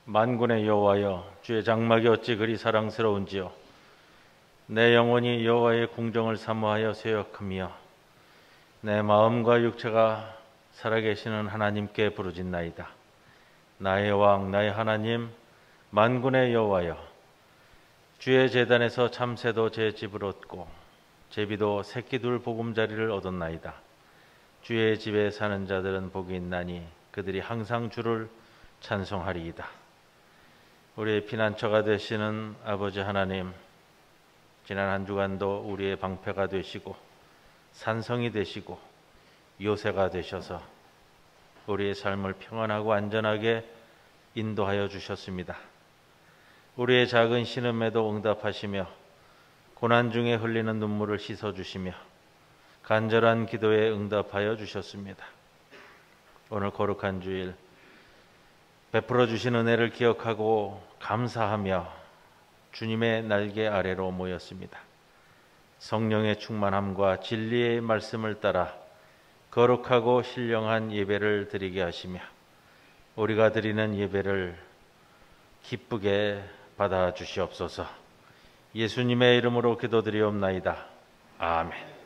만군의 여호와여, 주의 장막이 어찌 그리 사랑스러운지요. 내 영혼이 여호와의 궁정을 사모하여 쇠역하며 내 마음과 육체가 살아계시는 하나님께 부르짖나이다. 나의 왕, 나의 하나님, 만군의 여호와여, 주의 제단에서 참새도 제 집을 얻고 제비도 새끼 둘 보금자리를 얻었나이다. 주의 집에 사는 자들은 복이 있나니 그들이 항상 주를 찬송하리이다. 우리의 피난처가 되시는 아버지 하나님, 지난 한 주간도 우리의 방패가 되시고 산성이 되시고 요새가 되셔서 우리의 삶을 평안하고 안전하게 인도하여 주셨습니다. 우리의 작은 신음에도 응답하시며 고난 중에 흘리는 눈물을 씻어주시며 간절한 기도에 응답하여 주셨습니다. 오늘 거룩한 주일 베풀어 주신 은혜를 기억하고 감사하며 주님의 날개 아래로 모였습니다. 성령의 충만함과 진리의 말씀을 따라 거룩하고 신령한 예배를 드리게 하시며 우리가 드리는 예배를 기쁘게 받아 주시옵소서. 예수님의 이름으로 기도드리옵나이다. 아멘.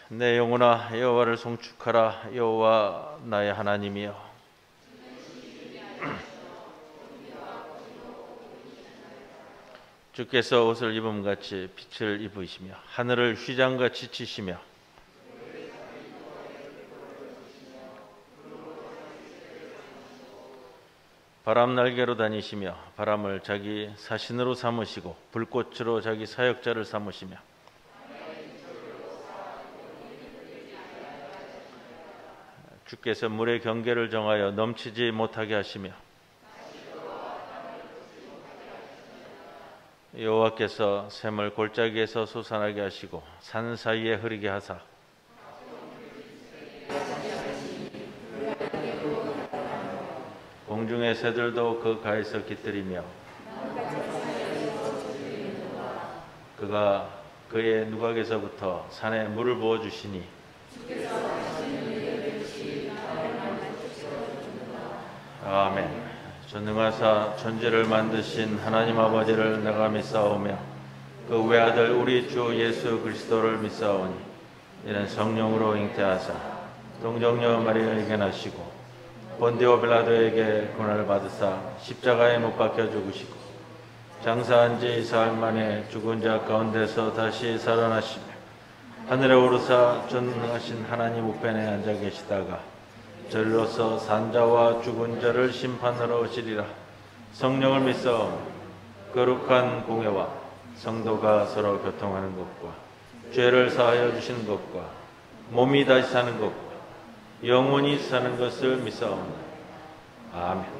내 영혼아 여호와를 송축하라. 여호와 나의 하나님이여, 주께서 옷을 입음같이 빛을 입으시며 하늘을 휘장같이 치시며 바람 날개로 다니시며 바람을 자기 사신으로 삼으시고 불꽃으로 자기 사역자를 삼으시며 주께서 물의 경계를 정하여 넘치지 못하게 하시며 여호와께서 샘을 골짜기에서 솟아나게 하시고 산 사이에 흐리게 하사 공중의 새들도 그 가에서 깃들이며 그가 그의 누각에서부터 산에 물을 부어 주시니 아멘. 전능하사 천지를 만드신 하나님 아버지를 내가 믿사오며 그 외아들 우리 주 예수 그리스도를 믿사오니 이는 성령으로 잉태하사 동정녀 마리아에게 나시고 본디오 빌라도에게 고난을 받으사 십자가에 못 박혀 죽으시고 장사한 지 사흘 만에 죽은 자 가운데서 다시 살아나시며 하늘에 오르사 전능하신 하나님 우편에 앉아 계시다가 절로서 산자와 죽은 자를 심판하러 오시리라. 성령을 믿사오며 거룩한 공회와 성도가 서로 교통하는 것과 죄를 사하여 주시는 것과 몸이 다시 사는 것과 영원히 사는 것을 믿사옵나이다. 아멘.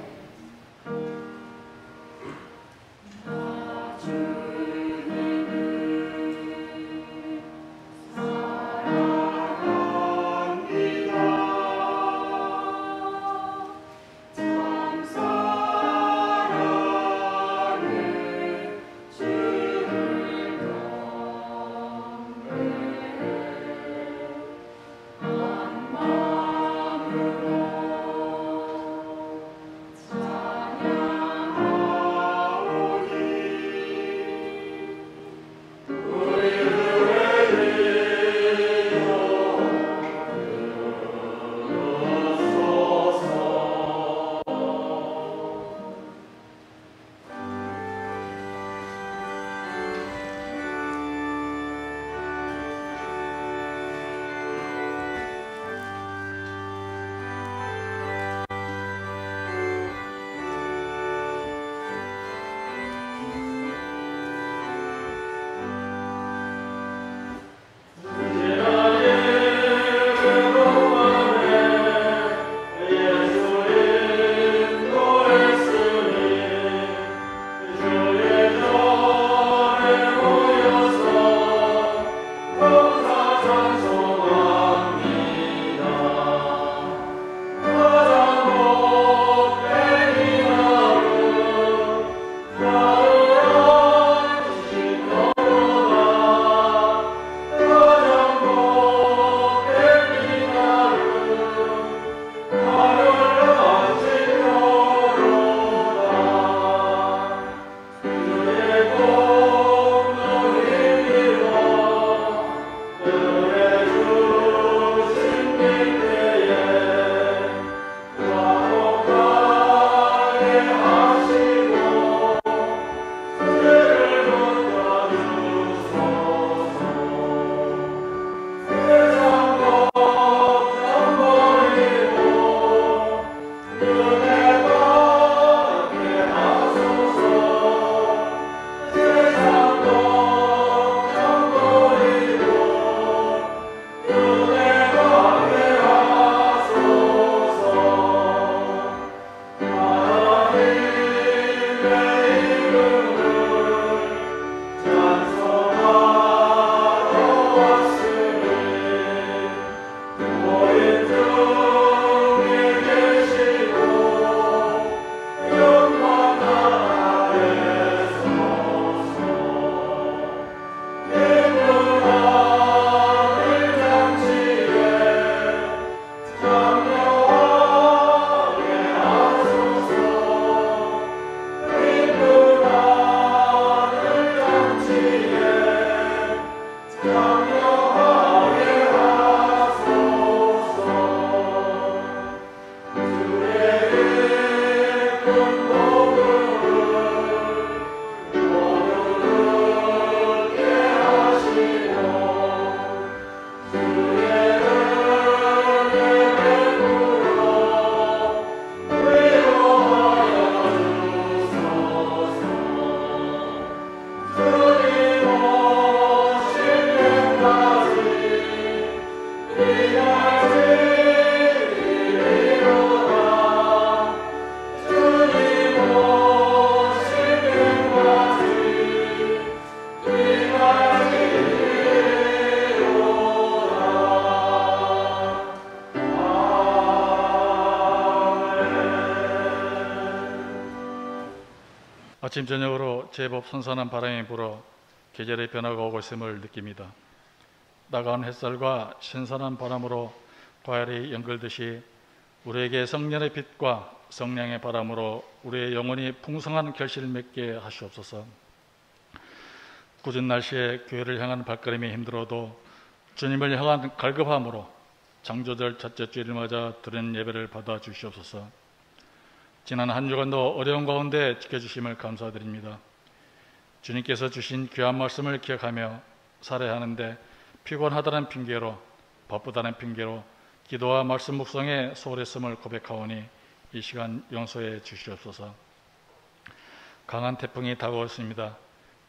아침 저녁으로 제법 선선한 바람이 불어 계절의 변화가 오고 있음을 느낍니다. 따가운 햇살과 신선한 바람으로 과일이 연결듯이 우리에게 성령의 빛과 성령의 바람으로 우리의 영혼이 풍성한 결실을 맺게 하시옵소서. 굳은 날씨에 교회를 향한 발걸음이 힘들어도 주님을 향한 갈급함으로 창조절 첫째 주일을 맞아 드리는 예배를 받아 주시옵소서. 지난 한 주간도 어려운 가운데 지켜주심을 감사드립니다. 주님께서 주신 귀한 말씀을 기억하며 살아야 하는데 피곤하다는 핑계로, 바쁘다는 핑계로 기도와 말씀 묵상에 소홀했음을 고백하오니 이 시간 용서해 주시옵소서. 강한 태풍이 다가왔습니다.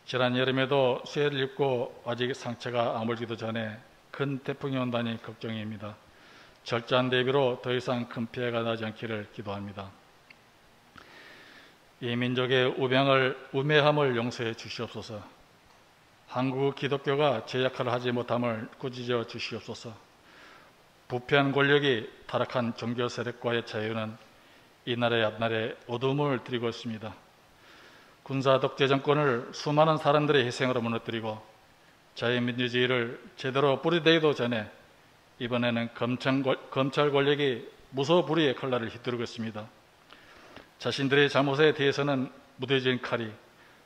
지난 여름에도 수해를 입고 아직 상처가 아물기도 전에 큰 태풍이 온다니 걱정입니다. 철저한 대비로 더 이상 큰 피해가 나지 않기를 기도합니다. 이 민족의 우매함을 용서해 주시옵소서. 한국 기독교가 제 역할을 하지 못함을 꾸짖어 주시옵소서. 부패한 권력이 타락한 종교 세력과의 자유는 이날의 앞날에 어둠을 드리고 있습니다. 군사 독재 정권을 수많은 사람들의 희생으로 무너뜨리고 자유민주주의를 제대로 뿌리대기도 전에 이번에는 검찰 권력이 무소불위의 칼날을 휘두르고 있습니다. 자신들의 잘못에 대해서는 무뎌진 칼이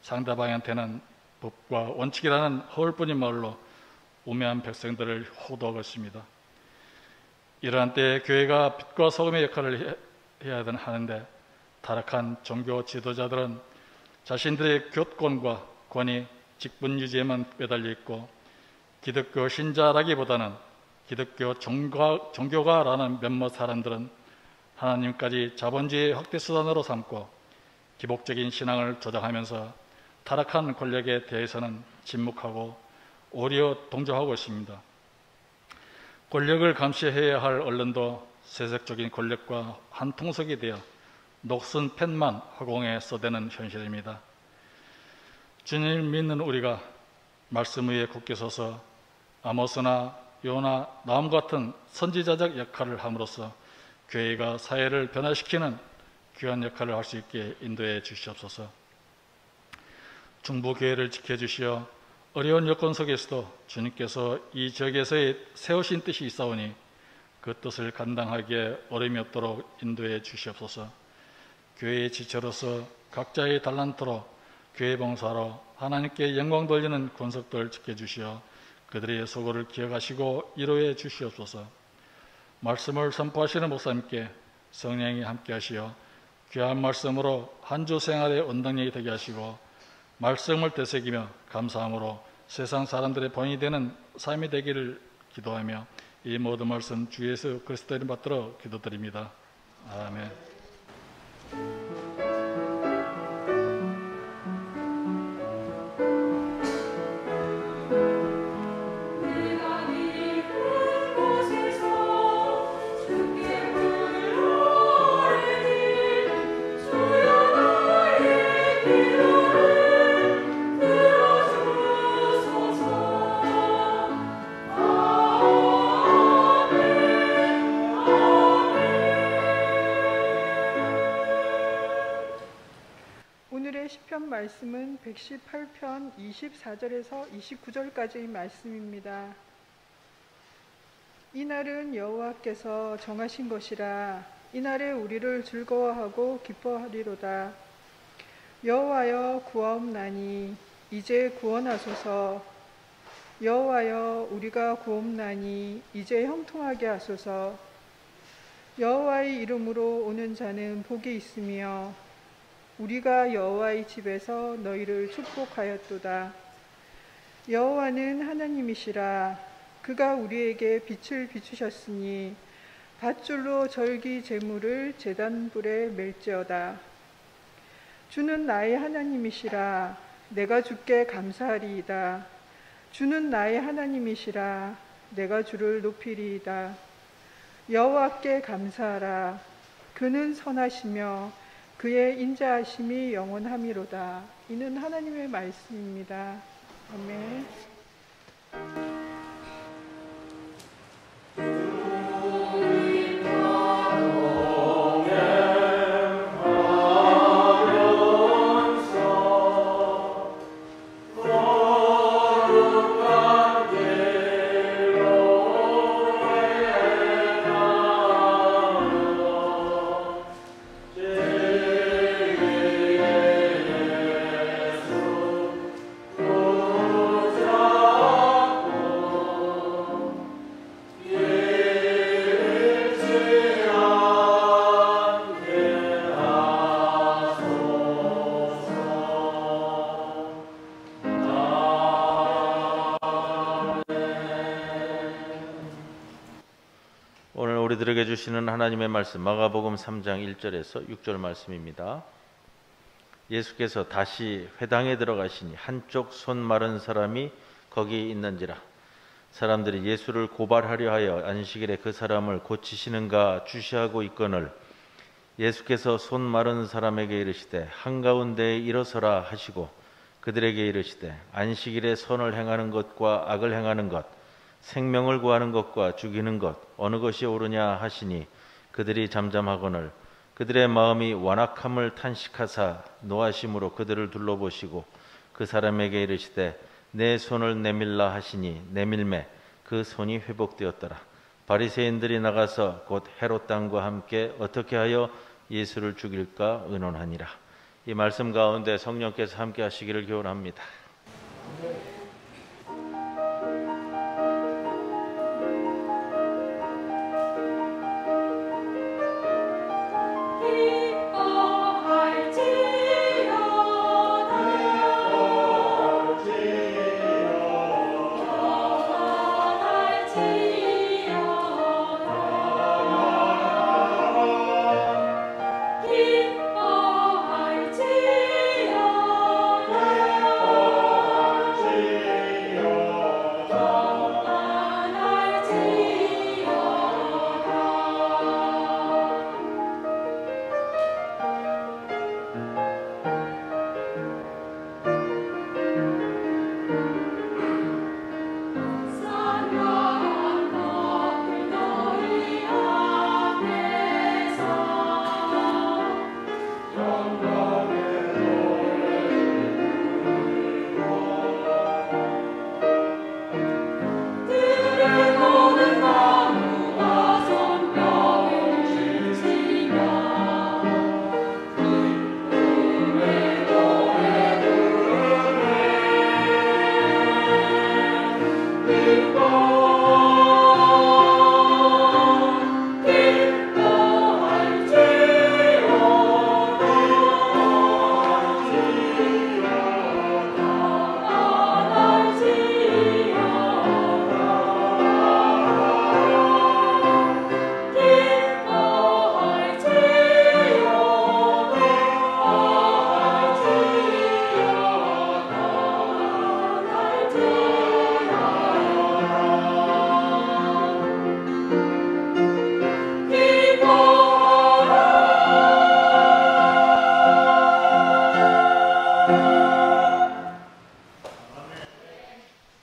상대방한테는 법과 원칙이라는 허울뿐인 말로 우매한 백성들을 호도하고 있습니다. 이러한 때에 교회가 빛과 소금의 역할을 해야 하는데 타락한 종교 지도자들은 자신들의 교권과 권위, 직분 유지에만 매달려 있고 기독교 신자라기보다는 기독교 종교가라는 몇몇 사람들은 하나님까지 자본주의의 확대 수단으로 삼고 기복적인 신앙을 조장하면서 타락한 권력에 대해서는 침묵하고 오히려 동조하고 있습니다. 권력을 감시해야 할 언론도 세속적인 권력과 한 통속이 되어 녹슨 펜만 허공에 쏟아내는 현실입니다. 주님을 믿는 우리가 말씀 위에 굳게 서서 아모스나 요나, 나움 같은 선지자적 역할을 함으로써 교회가 사회를 변화시키는 귀한 역할을 할 수 있게 인도해 주시옵소서. 중부교회를 지켜주시어 어려운 여건 속에서도 주님께서 이 지역에서의 세우신 뜻이 있사오니 그 뜻을 감당하기에 어려움이 없도록 인도해 주시옵소서. 교회의 지체로서 각자의 달란트로 교회 봉사로 하나님께 영광 돌리는 권속들 지켜주시어 그들의 소고를 기억하시고 위로해 주시옵소서. 말씀을 선포하시는 목사님께 성령이 함께 하시어 귀한 말씀으로 한 주 생활의 원동력이 되게 하시고 말씀을 되새기며 감사함으로 세상 사람들의 본이 되는 삶이 되기를 기도하며 이 모든 말씀 주 예수 그리스도 이름 받들어 기도드립니다. 아멘. 시편 말씀은 118편 24절에서 29절까지의 말씀입니다. 이날은 여호와께서 정하신 것이라 이날에 우리를 즐거워하고 기뻐하리로다. 여호와여 구하옵나니 이제 구원하소서. 여호와여 우리가 구하옵나니 이제 형통하게 하소서. 여호와의 이름으로 오는 자는 복이 있으며 우리가 여호와의 집에서 너희를 축복하였도다. 여호와는 하나님이시라. 그가 우리에게 빛을 비추셨으니 밧줄로 절기 제물을 제단불에 멜지어다. 주는 나의 하나님이시라. 내가 주께 감사하리이다. 주는 나의 하나님이시라. 내가 주를 높이리이다. 여호와께 감사하라. 그는 선하시며 그의 인자하심이 영원함이로다. 이는 하나님의 말씀입니다. 아멘. Oh 우리들에게 주시는 하나님의 말씀, 마가복음 3장 1절에서 6절 말씀입니다. 예수께서 다시 회당에 들어가시니 한쪽 손 마른 사람이 거기 있는지라. 사람들이 예수를 고발하려 하여 안식일에 그 사람을 고치시는가 주시하고 있거늘 예수께서 손 마른 사람에게 이르시되 한가운데에 일어서라 하시고 그들에게 이르시되 안식일에 선을 행하는 것과 악을 행하는 것, 생명을 구하는 것과 죽이는 것 어느 것이 옳으냐 하시니 그들이 잠잠하거늘 그들의 마음이 완악함을 탄식하사 노하심으로 그들을 둘러보시고 그 사람에게 이르시되 내 손을 내밀라 하시니 내밀매 그 손이 회복되었더라. 바리새인들이 나가서 곧 헤롯 당과 함께 어떻게 하여 예수를 죽일까 의논하니라. 이 말씀 가운데 성령께서 함께 하시기를 기원합니다.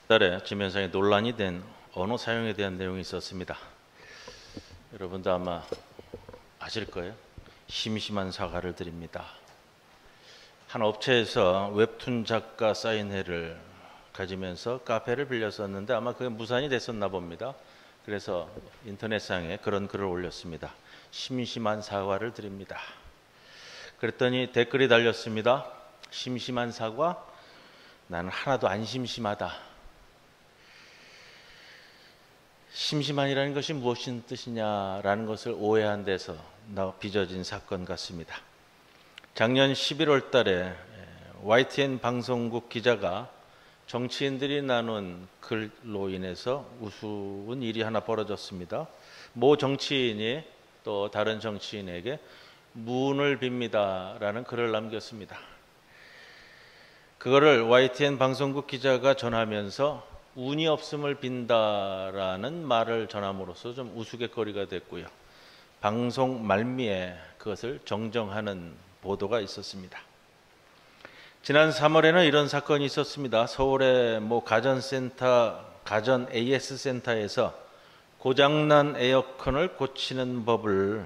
달에 지면상에 논란이 된 언어 사용에 대한 내용이 있었습니다. 여러분도 아마 아실 거예요. 심심한 사과를 드립니다. 한 업체에서 웹툰 작가 사인회를 가지면서 카페를 빌렸었는데 아마 그게 무산이 됐었나 봅니다. 그래서 인터넷상에 그런 글을 올렸습니다. 심심한 사과를 드립니다. 그랬더니 댓글이 달렸습니다. 심심한 사과? 나는 하나도 안 심심하다. 심심한이라는 것이 무엇인 뜻이냐라는 것을 오해한 데서 빚어진 사건 같습니다. 작년 11월 달에 YTN 방송국 기자가 정치인들이 나눈 글로 인해서 우스운 일이 하나 벌어졌습니다. 모 정치인이 또 다른 정치인에게 무운을 빕니다라는 글을 남겼습니다. 그거를 YTN 방송국 기자가 전하면서 운이 없음을 빈다라는 말을 전함으로써 좀 우스갯거리가 됐고요. 방송 말미에 그것을 정정하는 보도가 있었습니다. 지난 3월에는 이런 사건이 있었습니다. 서울의 모 가전 AS 센터에서 고장난 에어컨을 고치는 법을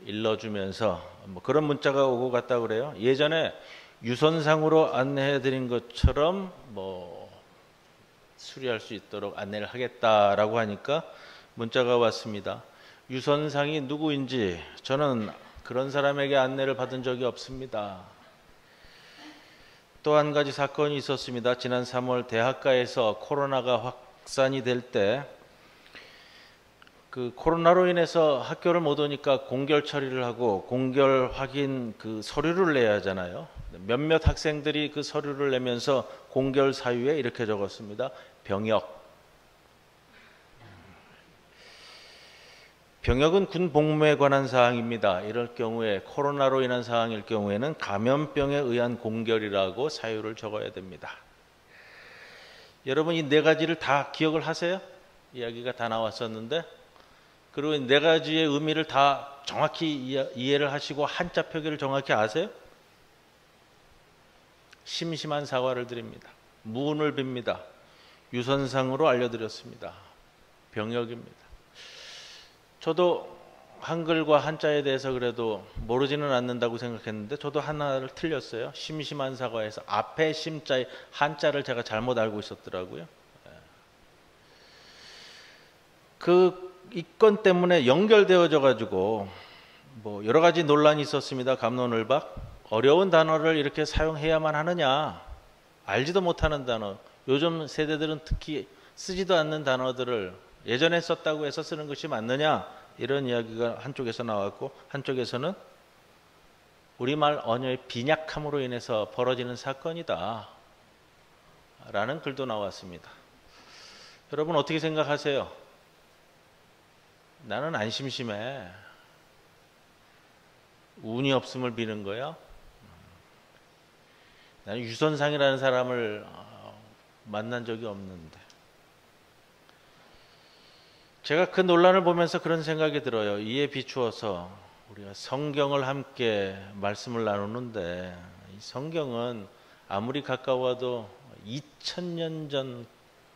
일러주면서 그런 문자가 오고 갔다 그래요. 예전에 유선상으로 안내해드린 것처럼 수리할 수 있도록 안내를 하겠다라고 하니까 문자가 왔습니다. 유선상이 누구인지 저는 그런 사람에게 안내를 받은 적이 없습니다. 또 한 가지 사건이 있었습니다. 지난 3월 대학가에서 코로나가 확산이 될 때 그 코로나로 인해서 학교를 못 오니까 공결 처리를 하고 공결 확인 그 서류를 내야 하잖아요. 몇몇 학생들이 그 서류를 내면서 공결 사유에 이렇게 적었습니다. 병역. 병역은 군 복무에 관한 사항입니다. 이럴 경우에 코로나로 인한 사항일 경우에는 감염병에 의한 공결이라고 사유를 적어야 됩니다. 여러분 이 네 가지를 다 기억을 하세요? 이야기가 다 나왔었는데, 그리고 이 네 가지의 의미를 다 정확히 이해를 하시고 한자 표기를 정확히 아세요? 심심한 사과를 드립니다. 무운을 빕니다. 유선상으로 알려드렸습니다. 병역입니다. 저도 한글과 한자에 대해서 그래도 모르지는 않는다고 생각했는데 저도 하나를 틀렸어요. 심심한 사과에서 앞에 심자의 한자를 제가 잘못 알고 있었더라고요. 그 이 건 때문에 연결되어져 가지고 뭐 여러 가지 논란이 있었습니다. 갑론을박. 어려운 단어를 이렇게 사용해야만 하느냐, 알지도 못하는 단어, 요즘 세대들은 특히 쓰지도 않는 단어들을 예전에 썼다고 해서 쓰는 것이 맞느냐, 이런 이야기가 한쪽에서 나왔고, 한쪽에서는 우리말 언어의 빈약함으로 인해서 벌어지는 사건이다 라는 글도 나왔습니다. 여러분 어떻게 생각하세요? 나는 안 심심해. 운이 없음을 비는 거야? 나는 유선상이라는 사람을 만난 적이 없는데. 제가 그 논란을 보면서 그런 생각이 들어요. 이에 비추어서 우리가 성경을 함께 말씀을 나누는데, 이 성경은 아무리 가까워도 2000년 전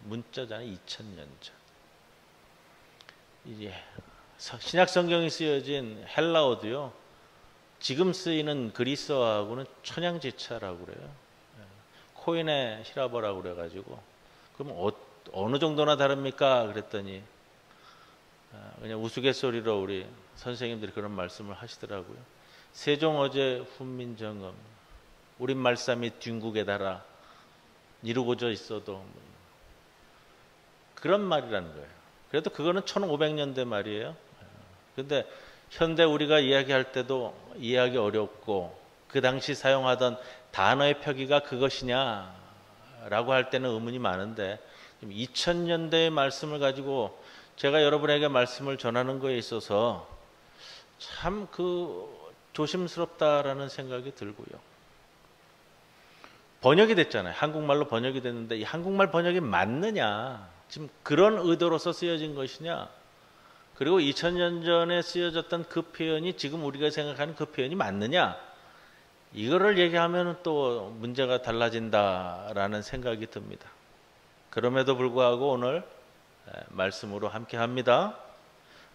문자잖아요. 2000년 전. 이제 신약 성경이 쓰여진 헬라어도요, 지금 쓰이는 그리스어하고는 천양지차라고 그래요. 코인의 히라버라고 그래가지고, 그럼 어느 정도나 다릅니까? 그랬더니 그냥 우스갯소리로 우리 선생님들이 그런 말씀을 하시더라고요. 세종 어제 훈민정음 우린 말씀이 뒷국에 달아 이루고져 있어도, 그런 말이라는 거예요. 그래도 그거는 1500년대 말이에요. 근데 현대 우리가 이야기할 때도 이해하기 어렵고, 그 당시 사용하던 단어의 표기가 그것이냐라고 할 때는 의문이 많은데, 2000년대의 말씀을 가지고 제가 여러분에게 말씀을 전하는 거에 있어서 참 조심스럽다라는 생각이 들고요. 번역이 됐잖아요. 한국말로 번역이 됐는데 이 한국말 번역이 맞느냐, 지금 그런 의도로서 쓰여진 것이냐, 그리고 2000년 전에 쓰여졌던 그 표현이 지금 우리가 생각하는 그 표현이 맞느냐, 이거를 얘기하면 또 문제가 달라진다라는 생각이 듭니다. 그럼에도 불구하고 오늘 말씀으로 함께 합니다.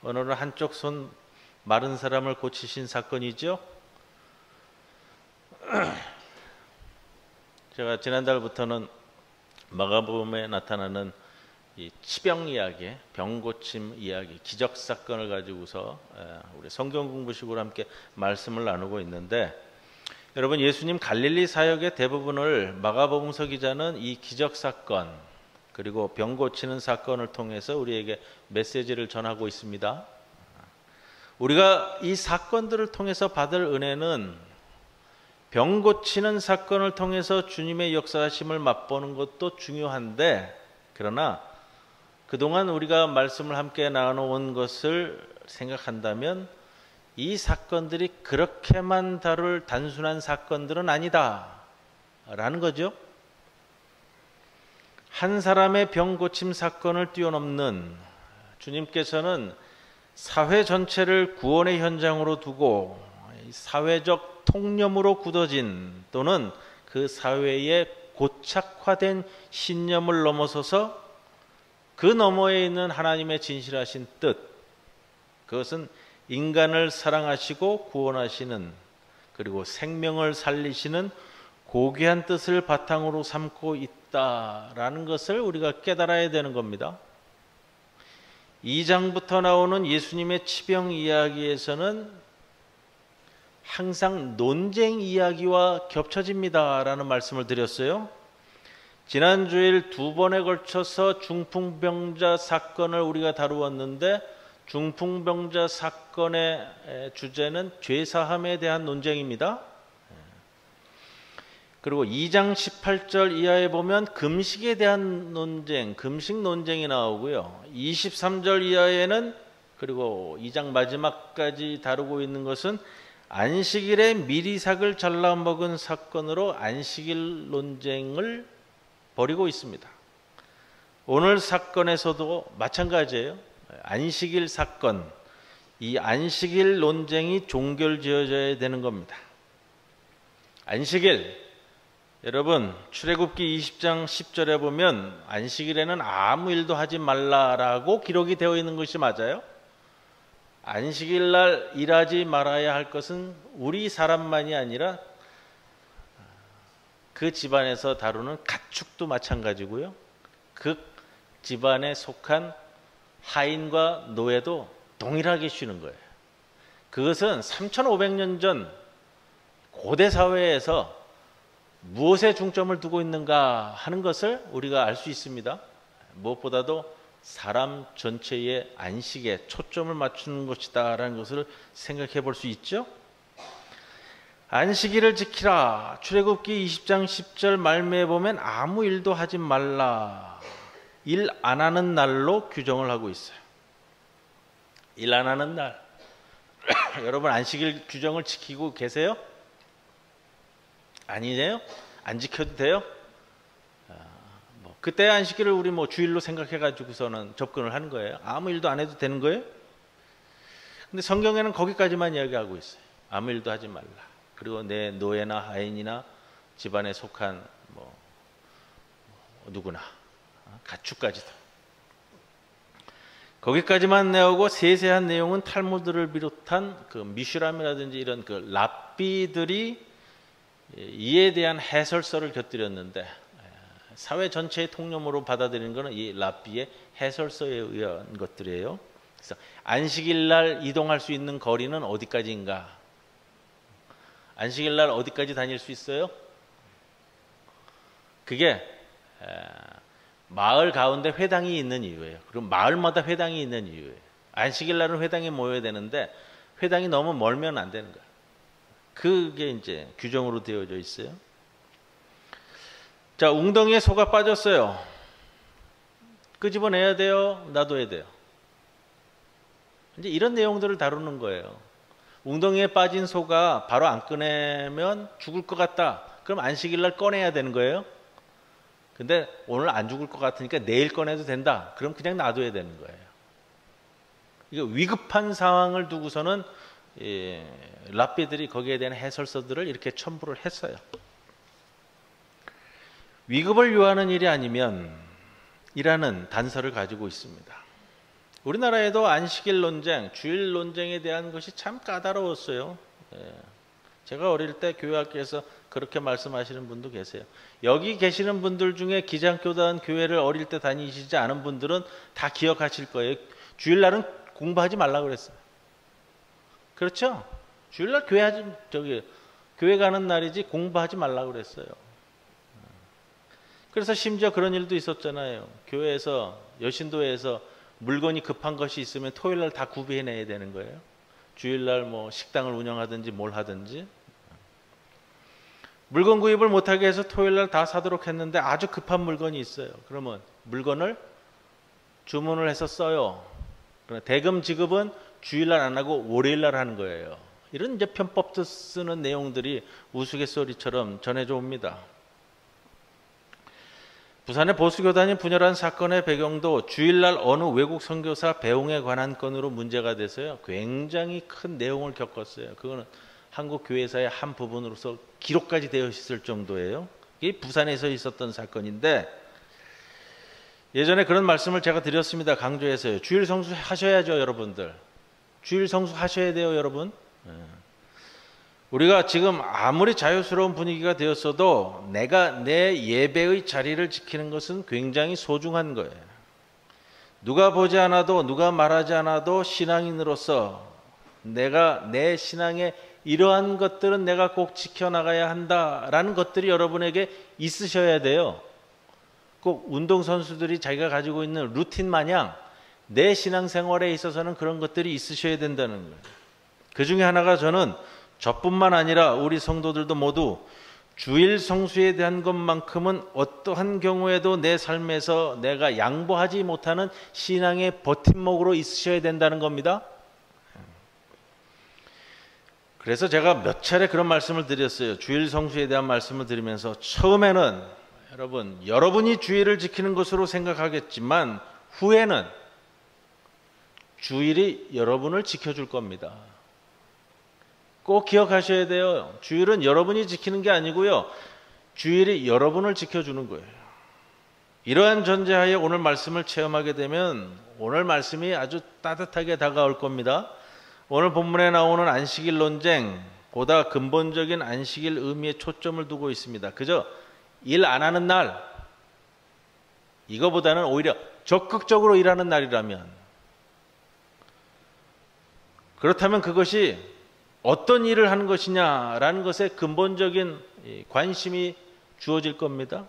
오늘은 한쪽 손 마른 사람을 고치신 사건이죠. 제가 지난달부터는 마가복음에 나타나는 이 치병 이야기, 병고침 이야기, 기적 사건을 가지고서 우리 성경 공부식으로 함께 말씀을 나누고 있는데, 여러분 예수님 갈릴리 사역의 대부분을 마가복음서 기자는 이 기적 사건 그리고 병 고치는 사건을 통해서 우리에게 메시지를 전하고 있습니다. 우리가 이 사건들을 통해서 받을 은혜는 병 고치는 사건을 통해서 주님의 역사하심을 맛보는 것도 중요한데, 그러나 그동안 우리가 말씀을 함께 나눠온 것을 생각한다면 이 사건들이 그렇게만 다룰 단순한 사건들은 아니다 라는 거죠. 한 사람의 병 고침 사건을 뛰어넘는, 주님께서는 사회 전체를 구원의 현장으로 두고 사회적 통념으로 굳어진 또는 그 사회에 고착화된 신념을 넘어서서 그 너머에 있는 하나님의 진실하신 뜻, 그것은 인간을 사랑하시고 구원하시는, 그리고 생명을 살리시는 고귀한 뜻을 바탕으로 삼고 있다라는 것을 우리가 깨달아야 되는 겁니다. 2장부터 나오는 예수님의 치병 이야기에서는 항상 논쟁 이야기와 겹쳐집니다라는 말씀을 드렸어요. 지난 주일 2번에 걸쳐서 중풍병자 사건을 우리가 다루었는데, 중풍병자 사건의 주제는 죄사함에 대한 논쟁입니다. 그리고 2장 18절 이하에 보면 금식에 대한 논쟁, 금식 논쟁이 나오고요. 23절 이하에는 그리고 2장 마지막까지 다루고 있는 것은 안식일에 미리삭을 잘라 먹은 사건으로 안식일 논쟁을 벌이고 있습니다. 오늘 사건에서도 마찬가지예요. 안식일 사건, 이 안식일 논쟁이 종결지어져야 되는 겁니다. 안식일, 여러분 출애굽기 20장 10절에 보면 안식일에는 아무 일도 하지 말라라고 기록이 되어 있는 것이 맞아요? 안식일 날 일하지 말아야 할 것은 우리 사람만이 아니라 그 집안에서 다루는 가축도 마찬가지고요. 그 집안에 속한 하인과 노예도 동일하게 쉬는 거예요. 그것은 3500년 전 고대 사회에서 무엇에 중점을 두고 있는가 하는 것을 우리가 알 수 있습니다. 무엇보다도 사람 전체의 안식에 초점을 맞추는 것이다 라는 것을 생각해 볼 수 있죠. 안식일을 지키라. 출애굽기 20장 10절 말미에 보면 아무 일도 하지 말라. 일 안 하는 날로 규정을 하고 있어요. 일 안 하는 날. 여러분 안식일 규정을 지키고 계세요? 아니네요? 안 지켜도 돼요? 그때 안식일을 우리 주일로 생각해가지고서는 접근을 하는 거예요. 아무 일도 안 해도 되는 거예요? 근데 성경에는 거기까지만 이야기하고 있어요. 아무 일도 하지 말라. 그리고 내 노예나 하인이나 집안에 속한 누구나 가축까지도. 거기까지만 내오고 세세한 내용은 탈무드를 비롯한 그 미슈람이라든지 이런 그 랍비들이 이에 대한 해설서를 곁들였는데 사회 전체의 통념으로 받아들이는 것은 이 랍비의 해설서에 의한 것들이에요. 그래서 안식일 날 이동할 수 있는 거리는 어디까지인가? 안식일 날 어디까지 다닐 수 있어요? 그게 마을 가운데 회당이 있는 이유예요. 그럼 마을마다 회당이 있는 이유예요. 안식일 날은 회당에 모여야 되는데 회당이 너무 멀면 안 되는 거예요. 그게 이제 규정으로 되어져 있어요. 자, 웅덩이에 소가 빠졌어요. 끄집어내야 돼요? 놔둬야 돼요? 이제 이런 내용들을 다루는 거예요. 웅덩이에 빠진 소가 바로 안 꺼내면 죽을 것 같다. 그럼 안식일 날 꺼내야 되는 거예요. 근데 오늘 안 죽을 것 같으니까 내일 꺼내도 된다. 그럼 그냥 놔둬야 되는 거예요. 이거 위급한 상황을 두고서는 랍비들이 거기에 대한 해설서들을 이렇게 첨부를 했어요. 위급을 요하는 일이 아니면 이라는 단서를 가지고 있습니다. 우리나라에도 안식일 논쟁, 주일 논쟁에 대한 것이 참 까다로웠어요. 제가 어릴 때 교회 학교에서 그렇게 말씀하시는 분도 계세요. 여기 계시는 분들 중에 기장교단 교회를 어릴 때 다니시지 않은 분들은 다 기억하실 거예요. 주일날은 공부하지 말라고 그랬어요. 그렇죠? 주일날 교회 가는 날이지 공부하지 말라고 그랬어요. 그래서 심지어 그런 일도 있었잖아요. 교회에서 여신도에서 물건이 급한 것이 있으면 토요일날 다 구비해내야 되는 거예요. 주일날 식당을 운영하든지 뭘 하든지. 물건 구입을 못하게 해서 토요일날 다 사도록 했는데 아주 급한 물건이 있어요. 그러면 물건을 주문을 해서 써요. 그러나 대금 지급은 주일날 안 하고 월요일날 하는 거예요. 이런 이제 편법도 쓰는 내용들이 우스갯소리처럼 전해져 옵니다. 부산의 보수교단이 분열한 사건의 배경도 주일날 어느 외국 선교사 배웅에 관한 건으로 문제가 돼서요. 굉장히 큰 내용을 겪었어요. 그거는 한국 교회사의 한 부분으로서 기록까지 되어 있을 정도예요. 이게 부산에서 있었던 사건인데 예전에 그런 말씀을 제가 드렸습니다. 강조해서요. 주일 성수 하셔야죠, 여러분들. 주일 성수 하셔야 돼요, 여러분. 우리가 지금 아무리 자유스러운 분위기가 되었어도 내가 내 예배의 자리를 지키는 것은 굉장히 소중한 거예요. 누가 보지 않아도 누가 말하지 않아도 신앙인으로서 내가 내 신앙의 이러한 것들은 내가 꼭 지켜나가야 한다라는 것들이 여러분에게 있으셔야 돼요. 꼭 운동선수들이 자기가 가지고 있는 루틴 마냥 내 신앙생활에 있어서는 그런 것들이 있으셔야 된다는 거예요. 그 중에 하나가 저는 저뿐만 아니라 우리 성도들도 모두 주일 성수에 대한 것만큼은 어떠한 경우에도 내 삶에서 내가 양보하지 못하는 신앙의 버팀목으로 있으셔야 된다는 겁니다. 그래서 제가 몇 차례 그런 말씀을 드렸어요. 주일 성수에 대한 말씀을 드리면서 처음에는 여러분이 주일을 지키는 것으로 생각하겠지만 후에는 주일이 여러분을 지켜줄 겁니다. 꼭 기억하셔야 돼요. 주일은 여러분이 지키는 게 아니고요. 주일이 여러분을 지켜주는 거예요. 이러한 전제하에 오늘 말씀을 체험하게 되면 오늘 말씀이 아주 따뜻하게 다가올 겁니다. 오늘 본문에 나오는 안식일 논쟁, 보다 근본적인 안식일 의미에 초점을 두고 있습니다. 그저 일 안 하는 날, 이거보다는 오히려 적극적으로 일하는 날이라면, 그렇다면 그것이 어떤 일을 하는 것이냐라는 것에 근본적인 관심이 주어질 겁니다.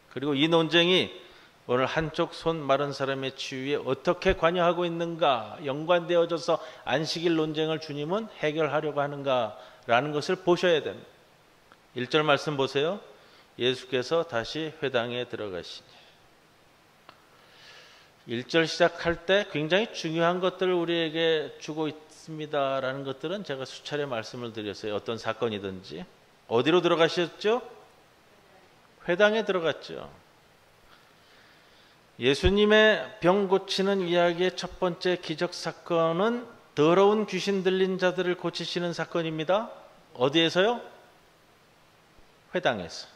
그리고 이 논쟁이 오늘 한쪽 손 마른 사람의 치유에 어떻게 관여하고 있는가 연관되어져서 안식일 논쟁을 주님은 해결하려고 하는가라는 것을 보셔야 됩니다. 1절 말씀 보세요. 예수께서 다시 회당에 들어가시니. 1절 시작할 때 굉장히 중요한 것들을 우리에게 주고 있습니다라는 것들은 제가 수차례 말씀을 드렸어요. 어떤 사건이든지. 어디로 들어가셨죠? 회당에 들어갔죠. 예수님의 병 고치는 이야기의 첫 번째 기적 사건은 더러운 귀신 들린 자들을 고치시는 사건입니다. 어디에서요? 회당에서.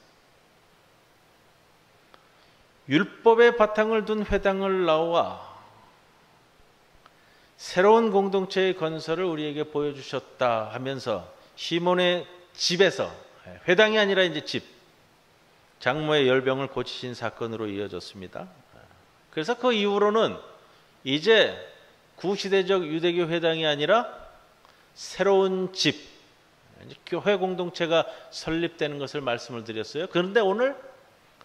율법의 바탕을 둔 회당을 나와 새로운 공동체의 건설을 우리에게 보여주셨다 하면서 시몬의 집에서, 회당이 아니라 이제 집, 장모의 열병을 고치신 사건으로 이어졌습니다. 그래서 그 이후로는 이제 구시대적 유대교 회당이 아니라 새로운 집, 교회 공동체가 설립되는 것을 말씀을 드렸어요. 그런데 오늘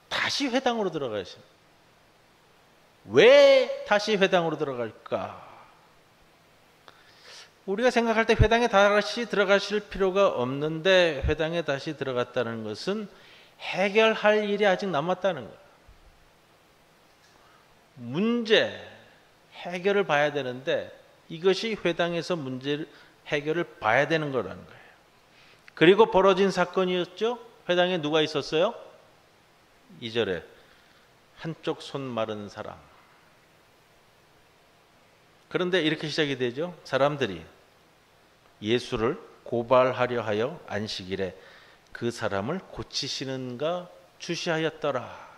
다시 회당으로 들어가십니다. 왜 다시 회당으로 들어갈까? 우리가 생각할 때 회당에 다시 들어가실 필요가 없는데 회당에 다시 들어갔다는 것은 해결할 일이 아직 남았다는 거예요. 문제 해결을 봐야 되는데 이것이 회당에서 문제 해결을 봐야 되는 거라는 거예요. 그리고 벌어진 사건이었죠. 회당에 누가 있었어요? 2절에 한쪽 손 마른 사람. 그런데 이렇게 시작이 되죠. 사람들이 예수를 고발하려 하여 안식일에 그 사람을 고치시는가 주시하였더라.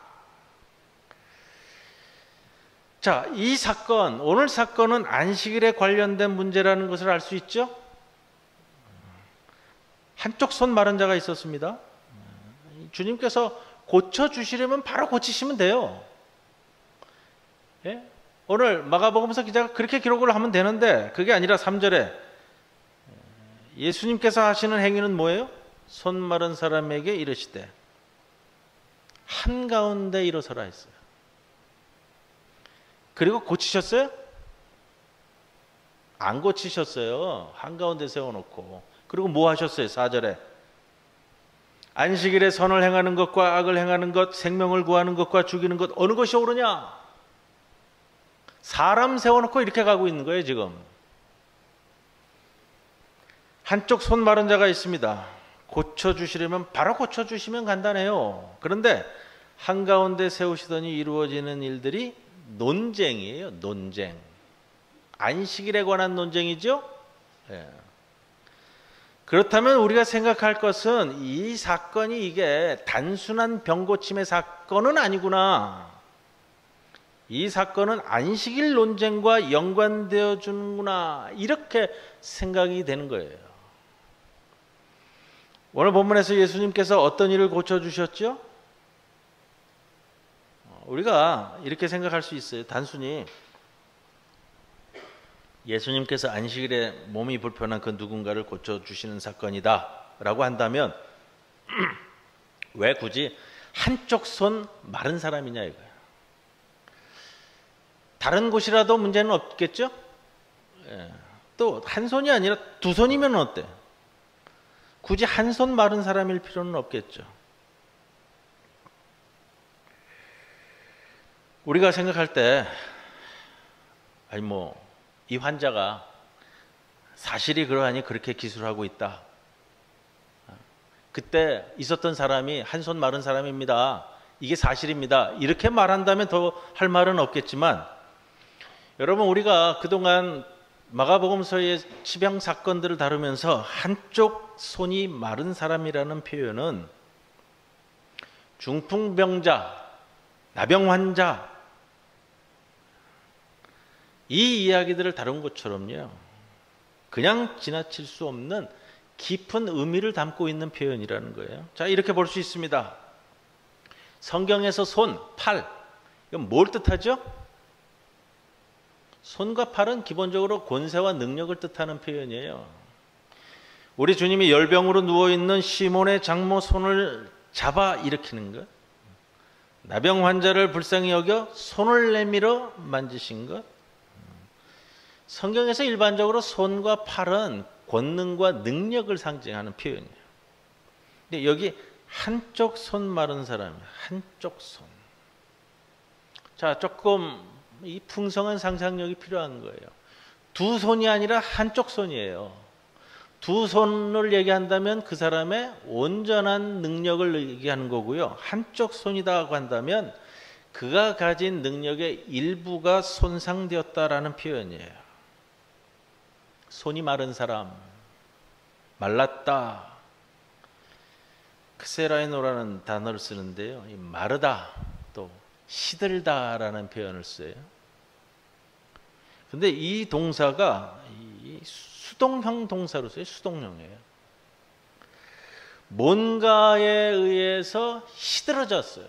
자, 이 사건, 오늘 사건은 안식일에 관련된 문제라는 것을 알 수 있죠? 한쪽 손 마른 자가 있었습니다. 주님께서 고쳐주시려면 바로 고치시면 돼요. 예? 오늘 마가복음서 기자가 그렇게 기록을 하면 되는데 그게 아니라 3절에 예수님께서 하시는 행위는 뭐예요? 손 마른 사람에게 이르시되 한가운데 일어서라 했어요. 그리고 고치셨어요? 안 고치셨어요. 한가운데 세워놓고. 그리고 뭐 하셨어요? 4절에 안식일에 선을 행하는 것과 악을 행하는 것, 생명을 구하는 것과 죽이는 것 어느 것이 옳으냐? 사람 세워놓고 이렇게 가고 있는 거예요. 지금 한쪽 손 마른 자가 있습니다. 고쳐주시려면 바로 고쳐주시면 간단해요. 그런데 한가운데 세우시더니 이루어지는 일들이 논쟁이에요. 논쟁. 안식일에 관한 논쟁이죠. 예. 그렇다면 우리가 생각할 것은 이 사건이 이게 단순한 병 고침의 사건은 아니구나. 이 사건은 안식일 논쟁과 연관되어 주는구나. 이렇게 생각이 되는 거예요. 오늘 본문에서 예수님께서 어떤 일을 고쳐주셨죠? 우리가 이렇게 생각할 수 있어요. 단순히 예수님께서 안식일에 몸이 불편한 그 누군가를 고쳐주시는 사건이다 라고 한다면 왜 굳이 한쪽 손 마른 사람이냐 이거예요. 다른 곳이라도 문제는 없겠죠? 예. 또 한 손이 아니라 두 손이면 어때? 굳이 한 손 마른 사람일 필요는 없겠죠. 우리가 생각할 때 아니 이 환자가 사실이 그러하니 그렇게 기술하고 있다. 그때 있었던 사람이 한 손 마른 사람입니다. 이게 사실입니다. 이렇게 말한다면 더 할 말은 없겠지만, 여러분, 우리가 그동안 마가복음서의 치병 사건들을 다루면서 한쪽 손이 마른 사람이라는 표현은 중풍병자, 나병 환자, 이 이야기들을 다룬 것처럼요, 그냥 지나칠 수 없는 깊은 의미를 담고 있는 표현이라는 거예요. 자, 이렇게 볼 수 있습니다. 성경에서 손, 팔, 이건 뭘 뜻하죠? 손과 팔은 기본적으로 권세와 능력을 뜻하는 표현이에요. 우리 주님이 열병으로 누워있는 시몬의 장모 손을 잡아 일으키는 것, 나병 환자를 불쌍히 여겨 손을 내밀어 만지신 것, 성경에서 일반적으로 손과 팔은 권능과 능력을 상징하는 표현이에요. 근데 여기 한쪽 손 마른 사람이에요. 한쪽 손. 자, 조금 이 풍성한 상상력이 필요한 거예요. 두 손이 아니라 한쪽 손이에요. 두 손을 얘기한다면 그 사람의 온전한 능력을 얘기하는 거고요. 한쪽 손이라고 한다면 그가 가진 능력의 일부가 손상되었다라는 표현이에요. 손이 마른 사람, 말랐다, 크세라이노라는 단어를 쓰는데요, 이 마르다, 또 시들다라는 표현을 써요. 근데 이 동사가 이 수동형 동사로 써요. 수동형이에요. 뭔가에 의해서 시들어졌어요.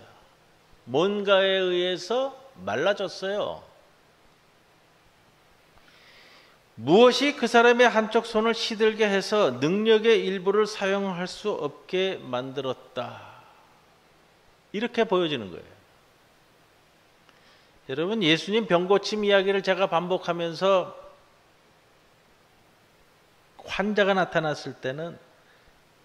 뭔가에 의해서 말라졌어요. 무엇이 그 사람의 한쪽 손을 시들게 해서 능력의 일부를 사용할 수 없게 만들었다. 이렇게 보여지는 거예요. 여러분, 예수님 병고침 이야기를 제가 반복하면서 환자가 나타났을 때는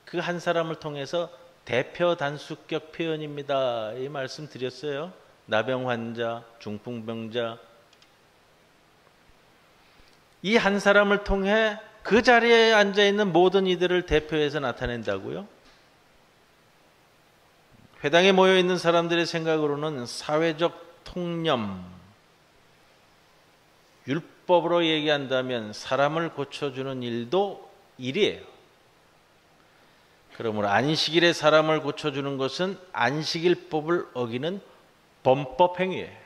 그 한 사람을 통해서 대표 단수격 표현입니다. 이 말씀 드렸어요. 나병 환자, 중풍병자, 이 한 사람을 통해 그 자리에 앉아있는 모든 이들을 대표해서 나타낸다고요? 회당에 모여있는 사람들의 생각으로는 사회적 통념, 율법으로 얘기한다면 사람을 고쳐주는 일도 일이에요. 그러므로 안식일에 사람을 고쳐주는 것은 안식일법을 어기는 범법행위예요.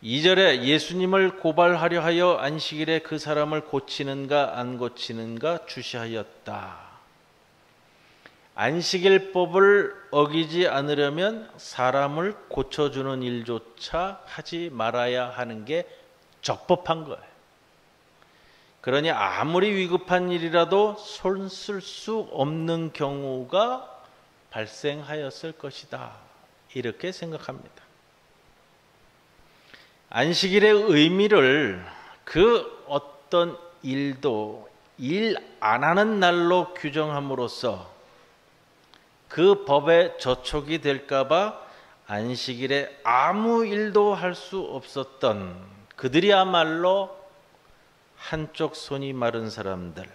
2절에 예수님을 고발하려 하여 안식일에 그 사람을 고치는가 안 고치는가 주시하였다. 안식일법을 어기지 않으려면 사람을 고쳐주는 일조차 하지 말아야 하는 게 적법한 거예요. 그러니 아무리 위급한 일이라도 손 쓸 수 없는 경우가 발생하였을 것이다. 이렇게 생각합니다. 안식일의 의미를 그 어떤 일도 일 안 하는 날로 규정함으로써 그 법에 저촉이 될까봐 안식일에 아무 일도 할 수 없었던 그들이야말로 한쪽 손이 마른 사람들,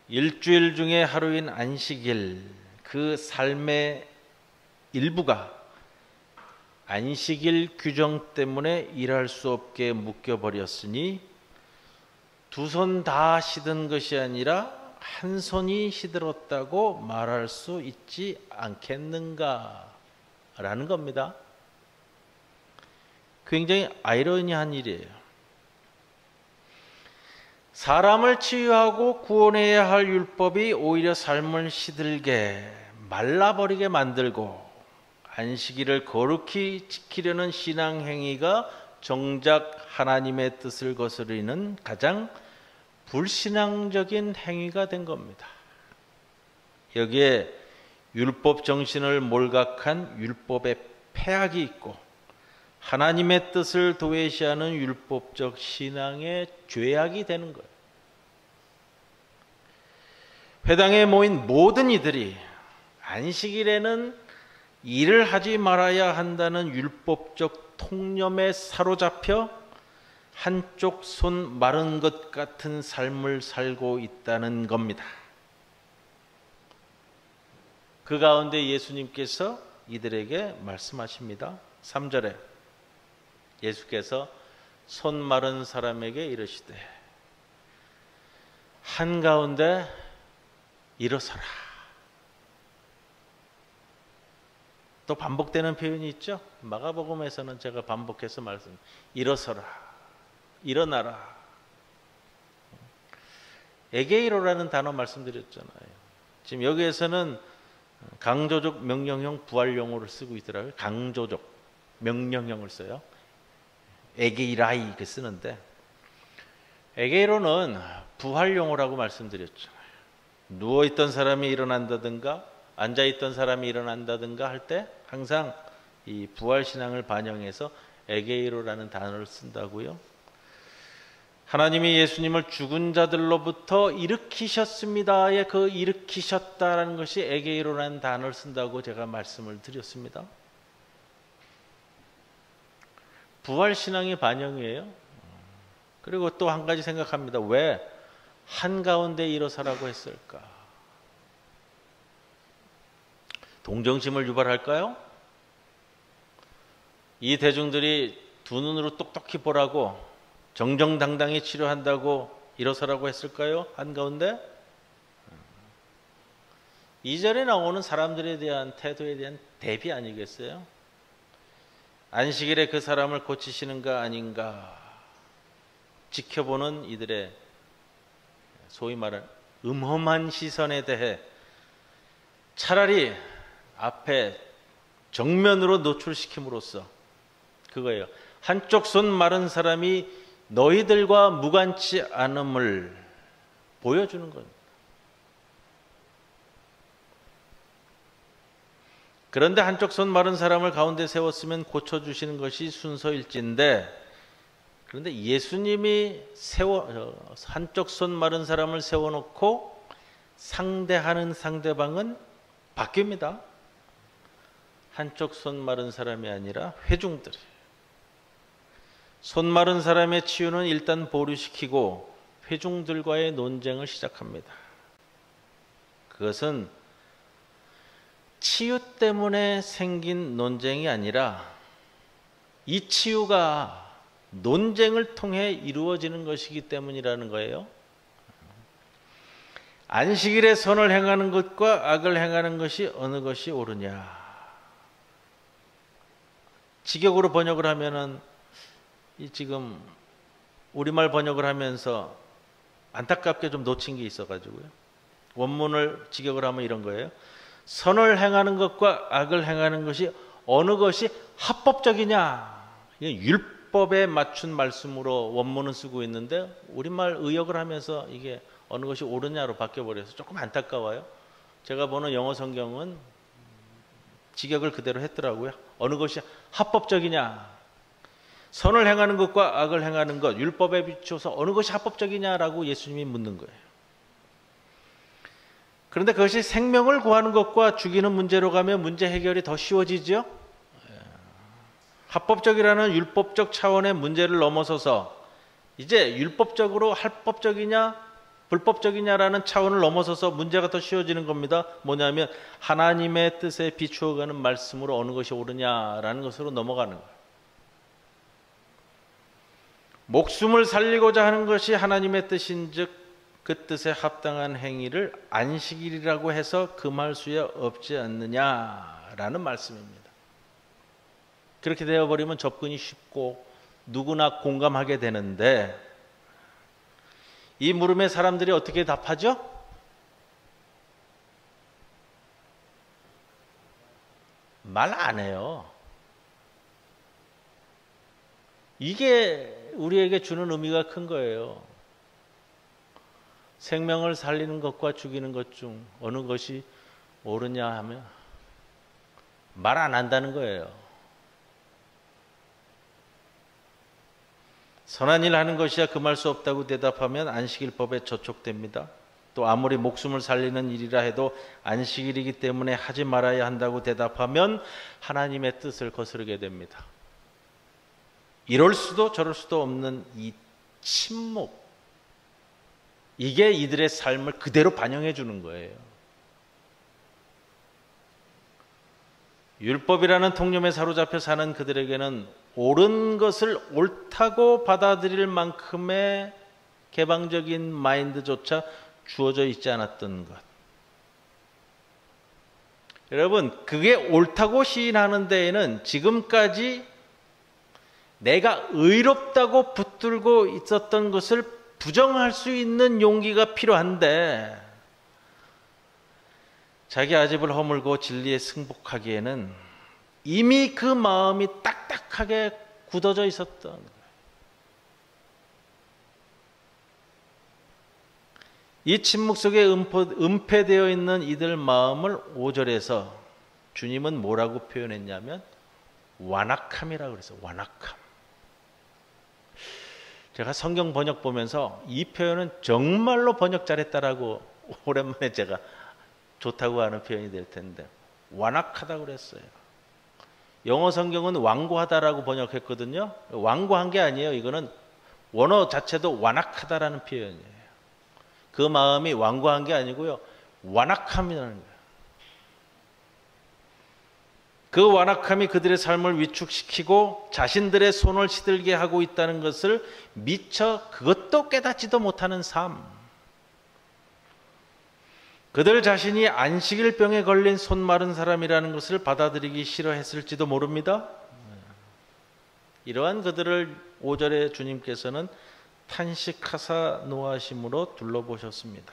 일주일 중에 하루인 안식일, 그 삶의 일부가 안식일 규정 때문에 일할 수 없게 묶여버렸으니 두 손 다 시든 것이 아니라 한 손이 시들었다고 말할 수 있지 않겠는가 라는 겁니다. 굉장히 아이러니한 일이에요. 사람을 치유하고 구원해야 할 율법이 오히려 삶을 시들게 말라버리게 만들고 안식일을 거룩히 지키려는 신앙 행위가 정작 하나님의 뜻을 거스르는 가장 불신앙적인 행위가 된 겁니다. 여기에 율법 정신을 몰각한 율법의 폐악이 있고 하나님의 뜻을 도외시하는 율법적 신앙의 죄악이 되는 거예요. 회당에 모인 모든 이들이 안식일에는 일을 하지 말아야 한다는 율법적 통념에 사로잡혀 한쪽 손 마른 것 같은 삶을 살고 있다는 겁니다. 그 가운데 예수님께서 이들에게 말씀하십니다. 3절에 예수께서 손 마른 사람에게 이르시되 한가운데 일어서라. 또 반복되는 표현이 있죠. 마가복음에서는 제가 반복해서 일어서라, 일어나라. 에게이로라는 단어 말씀드렸잖아요. 지금 여기에서는 강조적 명령형 부활용어를 쓰고 있더라고요. 강조적 명령형을 써요. 에게이라이 이렇게 쓰는데, 에게이로는 부활용어라고 말씀드렸잖아요. 누워있던 사람이 일어난다든가 앉아있던 사람이 일어난다든가 할 때 항상 이 부활신앙을 반영해서 에게이로라는 단어를 쓴다고요. 하나님이 예수님을 죽은 자들로부터 일으키셨습니다의 그 일으키셨다라는 것이 에게이로라는 단어를 쓴다고 제가 말씀을 드렸습니다. 부활신앙의 반영이에요. 그리고 또 한 가지 생각합니다. 왜 한가운데 일어서라고 했을까? 동정심을 유발할까요? 이 대중들이 두 눈으로 똑똑히 보라고 정정당당히 치료한다고 일어서라고 했을까요? 한가운데? 2절에 나오는 사람들에 대한 태도에 대한 대비 아니겠어요? 안식일에 그 사람을 고치시는가 아닌가 지켜보는 이들의 소위 말하는 음험한 시선에 대해 차라리 앞에 정면으로 노출시킴으로써 그거예요. 한쪽 손 마른 사람이 너희들과 무관치 않음을 보여주는 겁니다. 그런데 한쪽 손 마른 사람을 가운데 세웠으면 고쳐주시는 것이 순서일진데, 그런데 예수님이 한쪽 손 마른 사람을 세워놓고 상대하는 상대방은 바뀝니다. 한쪽 손 마른 사람이 아니라 회중들이. 손 마른 사람의 치유는 일단 보류시키고 회중들과의 논쟁을 시작합니다. 그것은 치유 때문에 생긴 논쟁이 아니라 이 치유가 논쟁을 통해 이루어지는 것이기 때문이라는 거예요. 안식일에 선을 행하는 것과 악을 행하는 것이 어느 것이 옳으냐. 직역으로 번역을 하면은 이 지금 우리말 번역을 하면서 안타깝게 좀 놓친 게 있어가지고요. 원문을 직역을 하면 이런 거예요. 선을 행하는 것과 악을 행하는 것이 어느 것이 합법적이냐. 율법에 맞춘 말씀으로 원문은 쓰고 있는데 우리말 의역을 하면서 이게 어느 것이 옳으냐로 바뀌어버려서 조금 안타까워요. 제가 보는 영어 성경은 직역을 그대로 했더라고요. 어느 것이 합법적이냐. 선을 행하는 것과 악을 행하는 것, 율법에 비추어서 어느 것이 합법적이냐라고 예수님이 묻는 거예요. 그런데 그것이 생명을 구하는 것과 죽이는 문제로 가면 문제 해결이 더 쉬워지죠. 합법적이라는 율법적 차원의 문제를 넘어서서 이제 율법적으로 합법적이냐 불법적이냐라는 차원을 넘어서서 문제가 더 쉬워지는 겁니다. 뭐냐면 하나님의 뜻에 비추어가는 말씀으로 어느 것이 옳으냐라는 것으로 넘어가는 거예요. 목숨을 살리고자 하는 것이 하나님의 뜻인즉 그 뜻에 합당한 행위를 안식일이라고 해서 금할 수야 없지 않느냐라는 말씀입니다. 그렇게 되어버리면 접근이 쉽고 누구나 공감하게 되는데 이 물음에 사람들이 어떻게 답하죠? 말 안 해요. 이게 우리에게 주는 의미가 큰 거예요. 생명을 살리는 것과 죽이는 것 중 어느 것이 옳으냐 하면 말 안 한다는 거예요. 선한 일 하는 것이야 금할 수 없다고 대답하면 안식일법에 저촉됩니다. 또 아무리 목숨을 살리는 일이라 해도 안식일이기 때문에 하지 말아야 한다고 대답하면 하나님의 뜻을 거스르게 됩니다. 이럴 수도 저럴 수도 없는 이 침묵, 이게 이들의 삶을 그대로 반영해 주는 거예요. 율법이라는 통념에 사로잡혀 사는 그들에게는 옳은 것을 옳다고 받아들일 만큼의 개방적인 마인드조차 주어져 있지 않았던 것. 여러분, 그게 옳다고 시인하는 데에는 지금까지 내가 의롭다고 붙들고 있었던 것을 부정할 수 있는 용기가 필요한데, 자기 아집을 허물고 진리에 승복하기에는 이미 그 마음이 딱딱하게 굳어져 있었던 거예요. 이 침묵 속에 은폐되어 있는 이들 마음을 5절에서 주님은 뭐라고 표현했냐면 완악함이라고 그랬어요. 완악함. 제가 성경 번역 보면서 이 표현은 정말로 번역 잘했다라고 오랜만에 제가 좋다고 하는 표현이 될 텐데, 완악하다고 그랬어요. 영어 성경은 완고하다라고 번역했거든요. 완고한 게 아니에요. 이거는 원어 자체도 완악하다라는 표현이에요. 그 마음이 완고한 게 아니고요, 완악함이라는 거예요. 그 완악함이 그들의 삶을 위축시키고 자신들의 손을 시들게 하고 있다는 것을 미처 그것도 깨닫지도 못하는 삶. 그들 자신이 안식일병에 걸린 손 마른 사람이라는 것을 받아들이기 싫어했을지도 모릅니다. 이러한 그들을 5절에 주님께서는 탄식하사 노하심으로 둘러보셨습니다.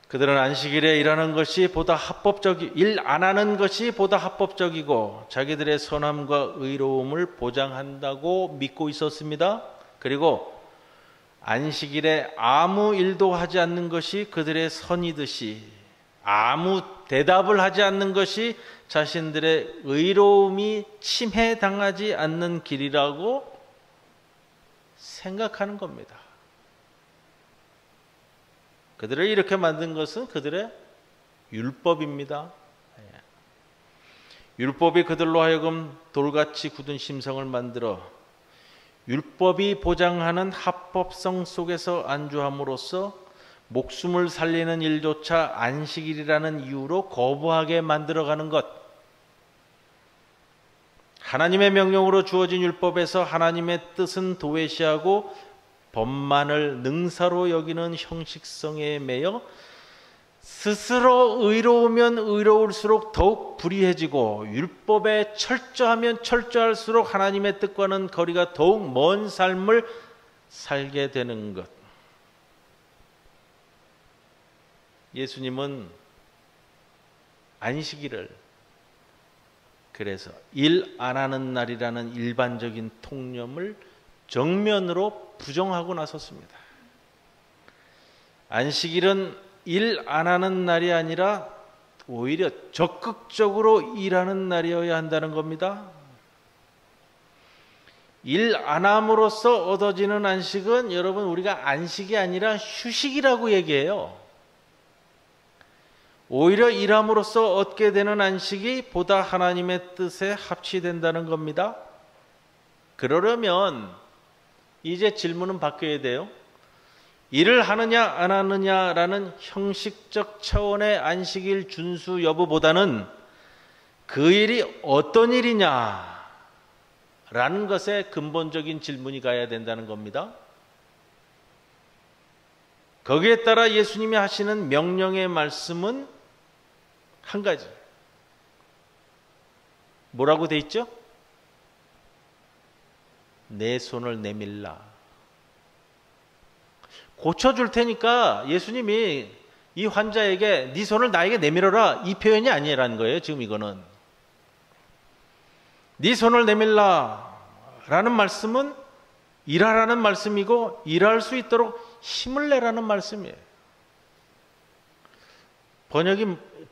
그들은 안식일에 일하는 것이 보다 일 안 하는 것이 보다 합법적이고 자기들의 선함과 의로움을 보장한다고 믿고 있었습니다. 그리고 안식일에 아무 일도 하지 않는 것이 그들의 선이듯이 아무 대답을 하지 않는 것이 자신들의 의로움이 침해당하지 않는 길이라고 생각하는 겁니다. 그들을 이렇게 만든 것은 그들의 율법입니다. 율법이 그들로 하여금 돌같이 굳은 심성을 만들어 율법이 보장하는 합법성 속에서 안주함으로써 목숨을 살리는 일조차 안식일이라는 이유로 거부하게 만들어가는 것. 하나님의 명령으로 주어진 율법에서 하나님의 뜻은 도외시하고 법만을 능사로 여기는 형식성에 매여 스스로 의로우면 의로울수록 더욱 불의해지고 율법에 철저하면 철저할수록 하나님의 뜻과는 거리가 더욱 먼 삶을 살게 되는 것. 예수님은 안식일을 그래서 일 안 하는 날이라는 일반적인 통념을 정면으로 부정하고 나섰습니다. 안식일은 일 안 하는 날이 아니라 오히려 적극적으로 일하는 날이어야 한다는 겁니다. 일 안 함으로써 얻어지는 안식은 여러분 우리가 안식이 아니라 휴식이라고 얘기해요. 오히려 일함으로써 얻게 되는 안식이 보다 하나님의 뜻에 합치된다는 겁니다. 그러려면 이제 질문은 바뀌어야 돼요. 일을 하느냐 안 하느냐라는 형식적 차원의 안식일 준수 여부보다는 그 일이 어떤 일이냐라는 것에 근본적인 질문이 가야 된다는 겁니다. 거기에 따라 예수님이 하시는 명령의 말씀은 한 가지. 뭐라고 돼 있죠? 내 손을 내밀라. 고쳐줄 테니까 예수님이 이 환자에게 네 손을 나에게 내밀어라 이 표현이 아니라는 거예요. 지금 이거는 네 손을 내밀라 라는 말씀은 일하라는 말씀이고 일할 수 있도록 힘을 내라는 말씀이에요.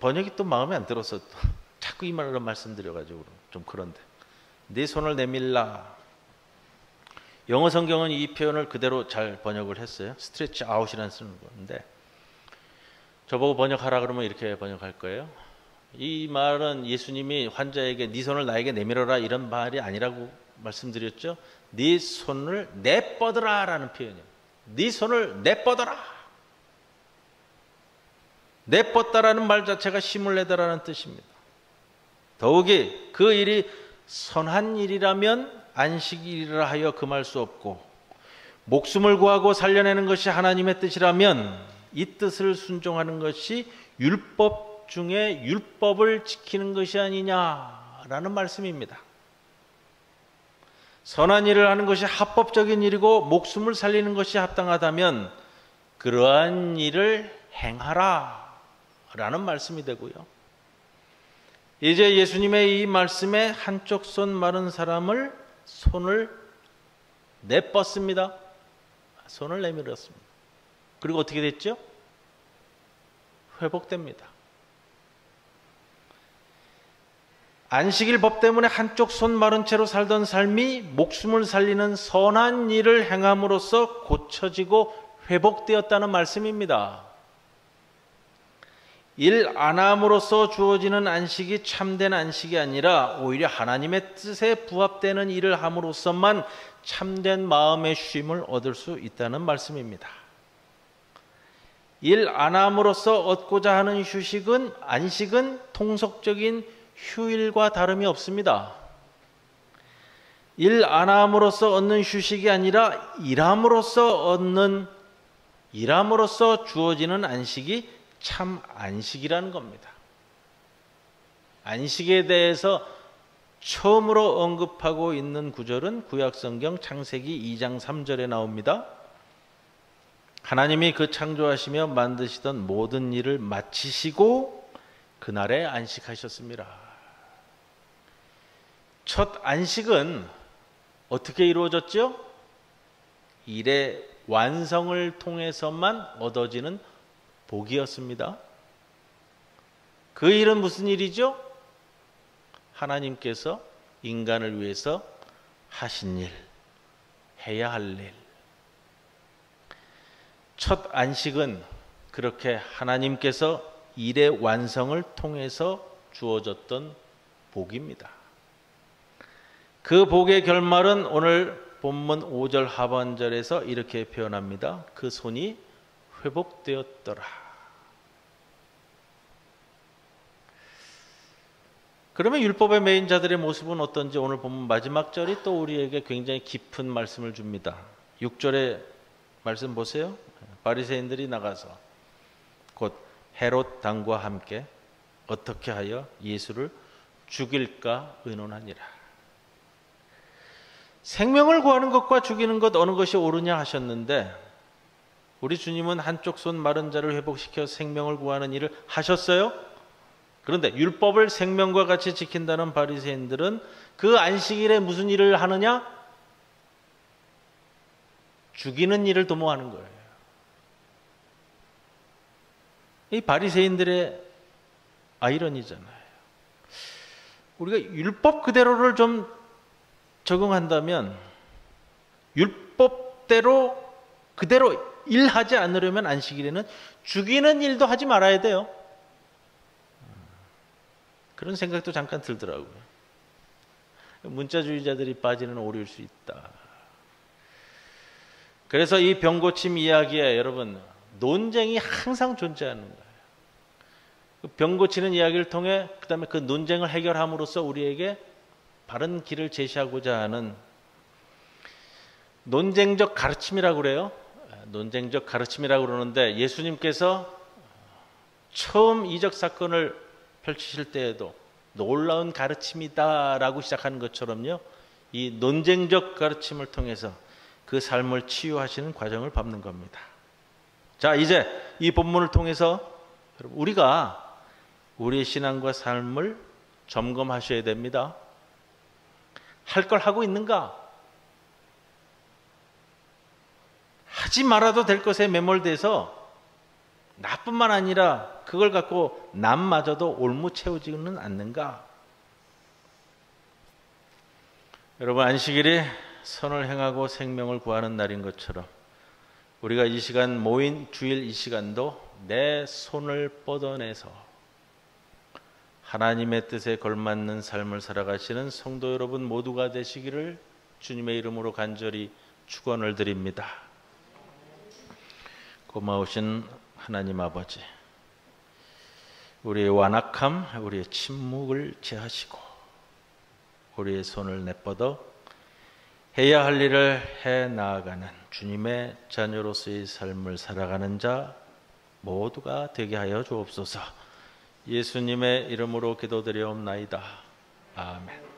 번역이 또 마음에 안 들어서 또 자꾸 이 말을 말씀드려가지고 좀 그런데 네 손을 내밀라. 영어 성경은 이 표현을 그대로 잘 번역을 했어요. 스트레치 아웃이라는 쓰는 건데, 저보고 번역하라 그러면 이렇게 번역할 거예요. 이 말은 예수님이 환자에게 네 손을 나에게 내밀어라 이런 말이 아니라고 말씀드렸죠. 네 손을 내뻗으라 라는 표현이에요. 네 손을 내뻗어라. 내뻗다라는 말 자체가 힘을 내다라는 뜻입니다. 더욱이 그 일이 선한 일이라면 안식일이라 하여 금할 수 없고, 목숨을 구하고 살려내는 것이 하나님의 뜻이라면 이 뜻을 순종하는 것이 율법 중에 율법을 지키는 것이 아니냐라는 말씀입니다. 선한 일을 하는 것이 합법적인 일이고 목숨을 살리는 것이 합당하다면 그러한 일을 행하라 라는 말씀이 되고요. 이제 예수님의 이 말씀에 한쪽 손 마른 사람을 손을 내뻗습니다. 손을 내밀었습니다. 그리고 어떻게 됐죠? 회복됩니다. 안식일 법 때문에 한쪽 손 마른 채로 살던 삶이 목숨을 살리는 선한 일을 행함으로써 고쳐지고 회복되었다는 말씀입니다. 일 안 함으로써 주어지는 안식이 참된 안식이 아니라 오히려 하나님의 뜻에 부합되는 일을 함으로써만 참된 마음의 쉼을 얻을 수 있다는 말씀입니다. 일 안 함으로써 얻고자 하는 휴식은, 안식은 통속적인 휴일과 다름이 없습니다. 일 안 함으로써 얻는 휴식이 아니라 일함으로써 주어지는 안식이 참 안식이라는 겁니다. 안식에 대해서 처음으로 언급하고 있는 구절은 구약성경 창세기 2장 3절에 나옵니다. 하나님이 그 창조하시며 만드시던 모든 일을 마치시고 그날에 안식하셨습니다. 첫 안식은 어떻게 이루어졌죠? 일의 완성을 통해서만 얻어지는 복이었습니다. 그 일은 무슨 일이죠? 하나님께서 인간을 위해서 하신 일, 해야 할 일. 첫 안식은 그렇게 하나님께서 일의 완성을 통해서 주어졌던 복입니다. 그 복의 결말은 오늘 본문 5절 하반절에서 이렇게 표현합니다. 그 손이 회복되었더라. 그러면 율법에 매인 자들의 모습은 어떤지 오늘 본문 마지막 절이 또 우리에게 굉장히 깊은 말씀을 줍니다. 6절의 말씀 보세요. 바리새인들이 나가서 곧 헤롯 당과 함께 어떻게 하여 예수를 죽일까 의논하니라. 생명을 구하는 것과 죽이는 것 어느 것이 옳으냐 하셨는데, 우리 주님은 한쪽 손 마른 자를 회복시켜 생명을 구하는 일을 하셨어요. 그런데 율법을 생명과 같이 지킨다는 바리새인들은 그 안식일에 무슨 일을 하느냐? 죽이는 일을 도모하는 거예요. 이 바리새인들의 아이러니잖아요. 우리가 율법 그대로를 좀 적용한다면 율법대로 그대로 일하지 않으려면 안식일에는 죽이는 일도 하지 말아야 돼요. 그런 생각도 잠깐 들더라고요. 문자주의자들이 빠지는 오류일 수 있다. 그래서 이 병고침 이야기에 여러분 논쟁이 항상 존재하는 거예요. 그 병고치는 이야기를 통해 그 다음에 그 논쟁을 해결함으로써 우리에게 바른 길을 제시하고자 하는 논쟁적 가르침이라고 그래요. 논쟁적 가르침이라고 그러는데, 예수님께서 처음 이적 사건을 펼치실 때에도 놀라운 가르침이다라고 시작하는 것처럼요, 이 논쟁적 가르침을 통해서 그 삶을 치유하시는 과정을 밟는 겁니다. 자, 이제 이 본문을 통해서 우리가 우리의 신앙과 삶을 점검하셔야 됩니다. 할 걸 하고 있는가? 하지 말아도 될 것에 매몰돼서 나뿐만 아니라 그걸 갖고 남마저도 올무채우지는 않는가? 여러분, 안식일이 선을 행하고 생명을 구하는 날인 것처럼 우리가 이 시간 모인 주일 이 시간도 내 손을 뻗어내서 하나님의 뜻에 걸맞는 삶을 살아가시는 성도 여러분 모두가 되시기를 주님의 이름으로 간절히 축원을 드립니다. 고마우신 하나님 아버지, 우리의 완악함, 우리의 침묵을 제하시고 우리의 손을 내뻗어 해야 할 일을 해 나아가는 주님의 자녀로서의 삶을 살아가는 자 모두가 되게 하여 주옵소서. 예수님의 이름으로 기도드리옵나이다. 아멘.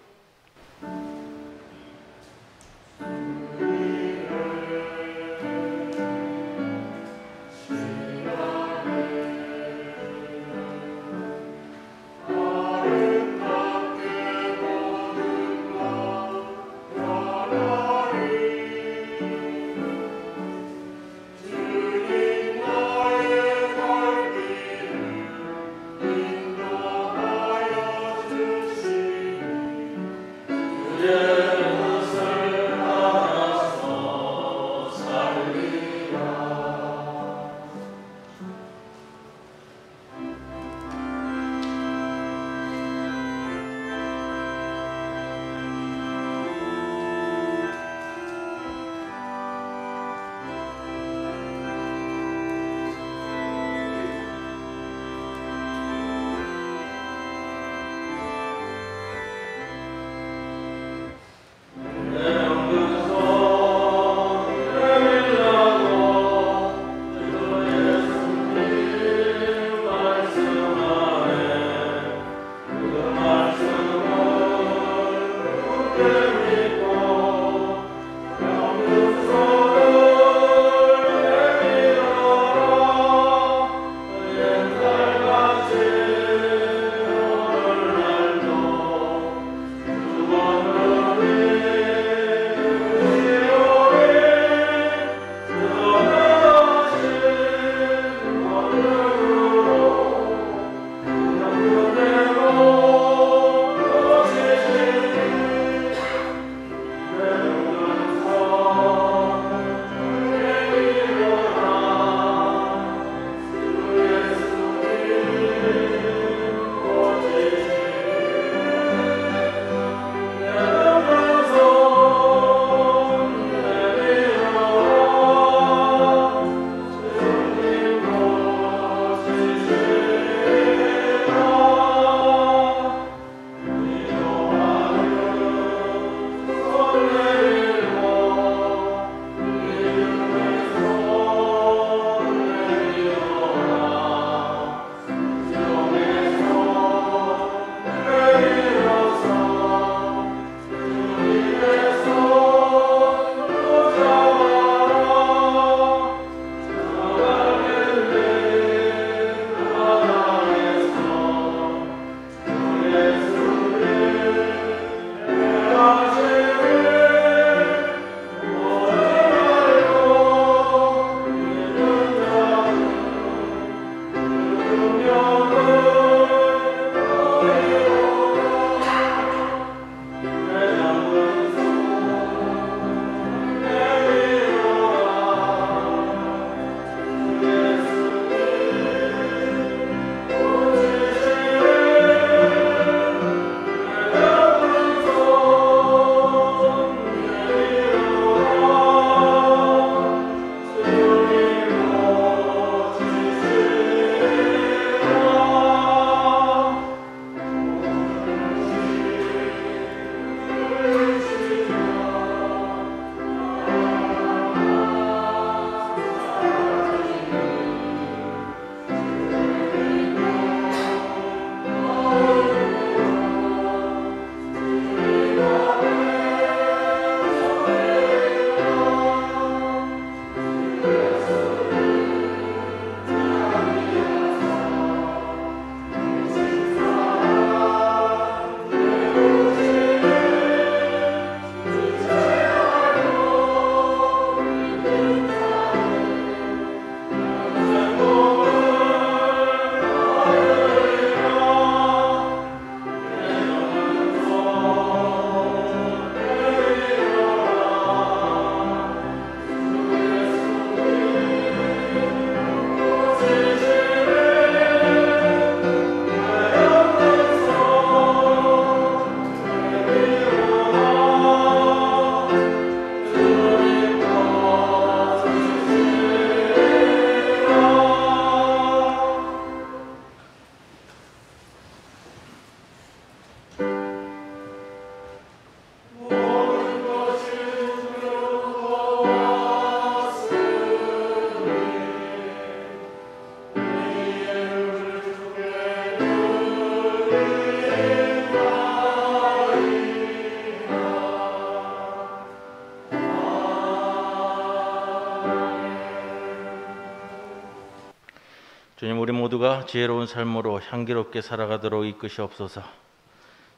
모두가 지혜로운 삶으로 향기롭게 살아가도록 이끄시옵소서.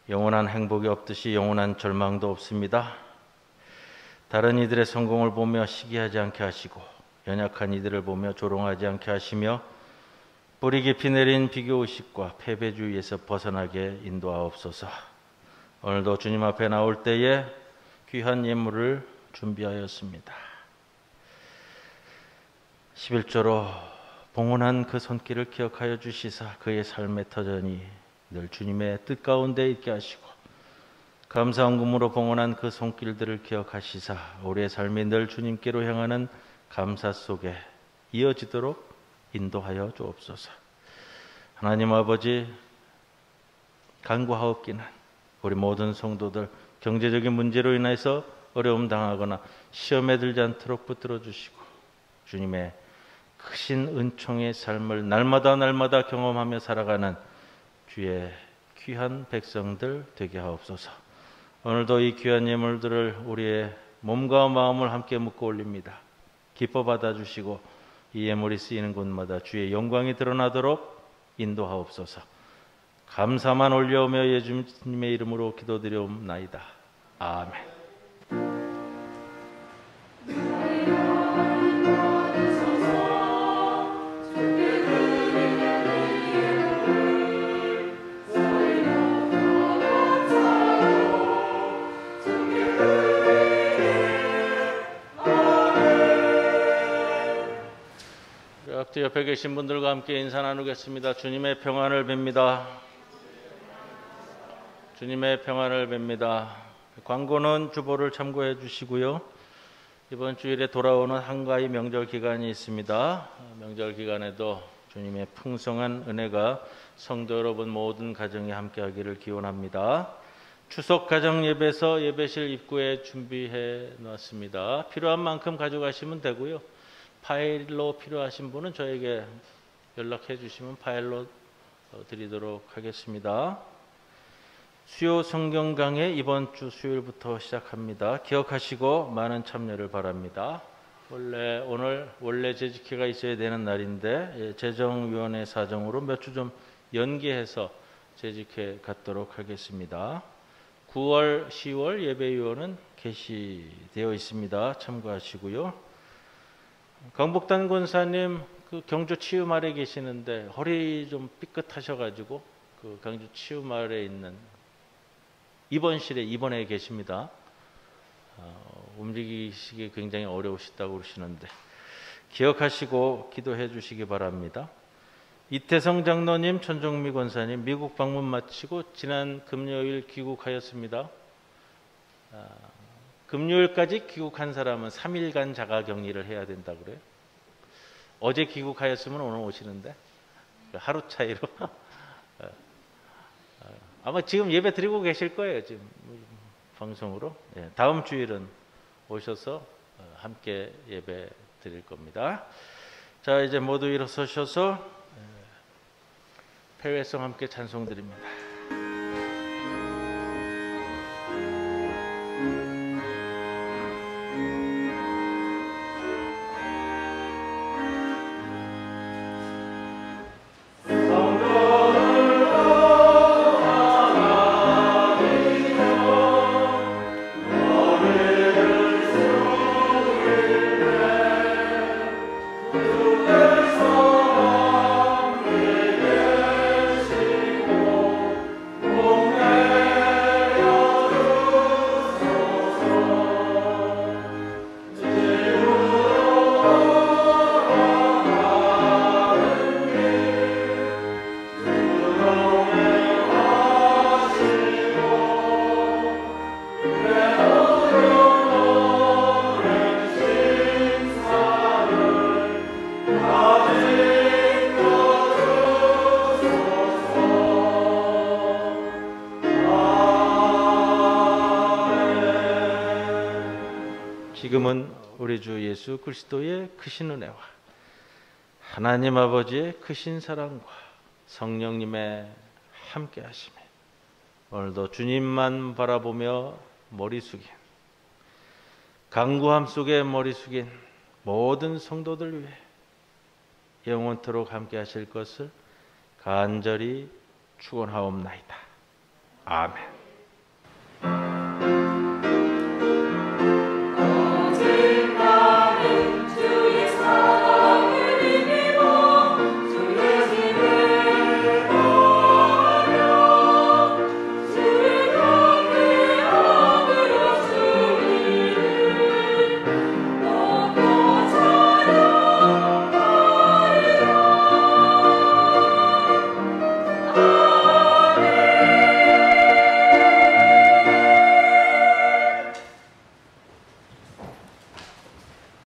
영원한 행복이 없듯이 영원한 절망도 없습니다. 다른 이들의 성공을 보며 시기하지 않게 하시고 연약한 이들을 보며 조롱하지 않게 하시며 뿌리 깊이 내린 비교의식과 패배주의에서 벗어나게 인도하옵소서. 오늘도 주님 앞에 나올 때에 귀한 예물을 준비하였습니다. 11조로 봉헌한 그 손길을 기억하여 주시사 그의 삶의 터전이 늘 주님의 뜻 가운데 있게 하시고 감사헌금으로 봉헌한 그 손길들을 기억하시사 우리의 삶이 늘 주님께로 향하는 감사 속에 이어지도록 인도하여 주옵소서. 하나님 아버지, 간구하옵기는 우리 모든 성도들 경제적인 문제로 인해서 어려움 당하거나 시험에 들지 않도록 붙들어 주시고 주님의 크신 은총의 삶을 날마다 경험하며 살아가는 주의 귀한 백성들 되게 하옵소서. 오늘도 이 귀한 예물들을 우리의 몸과 마음을 함께 묶어 올립니다. 기뻐 받아주시고 이 예물이 쓰이는 곳마다 주의 영광이 드러나도록 인도하옵소서. 감사만 올려오며 예수님의 이름으로 기도드리옵나이다. 아멘. 옆에 계신 분들과 함께 인사 나누겠습니다. 주님의 평안을 빕니다. 주님의 평안을 빕니다. 광고는 주보를 참고해 주시고요. 이번 주일에 돌아오는 한가위 명절 기간이 있습니다. 명절 기간에도 주님의 풍성한 은혜가 성도 여러분 모든 가정에 함께하기를 기원합니다. 추석 가정 예배서 예배실 입구에 준비해 놨습니다. 필요한 만큼 가져가시면 되고요. 파일로 필요하신 분은 저에게 연락해 주시면 파일로 드리도록 하겠습니다. 수요 성경 강해 이번 주 수요일부터 시작합니다. 기억하시고 많은 참여를 바랍니다. 원래 재직회가 있어야 되는 날인데 재정위원회 사정으로 몇 주 좀 연기해서 재직회 갖도록 하겠습니다. 9월, 10월 예배위원은 게시되어 있습니다. 참고하시고요. 강복단 권사님 그 경주 치유마을에 계시는데 허리 좀 삐끗하셔가지고 그 경주 치유마을에 있는 입원실에 입원해 계십니다. 움직이시기 굉장히 어려우시다고 그러시는데 기억하시고 기도해 주시기 바랍니다. 이태성 장로님, 천종미 권사님 미국 방문 마치고 지난 금요일 귀국하였습니다. 금요일까지 귀국한 사람은 3일간 자가격리를 해야 된다 그래요. 어제 귀국하였으면 오늘 오시는데 하루 차이로 아마 지금 예배 드리고 계실 거예요. 지금 방송으로. 다음 주일은 오셔서 함께 예배 드릴 겁니다. 자, 이제 모두 일어서셔서 패회성 함께 찬송 드립니다. 지금은 우리 주 예수 그리스도의 크신 은혜와 하나님 아버지의 크신 사랑과 성령님의 함께 하심에 오늘도 주님만 바라보며 머리 숙인 간구함 속에 머리 숙인 모든 성도들 위해 영원토록 함께 하실 것을 간절히 축원하옵나이다. 아멘.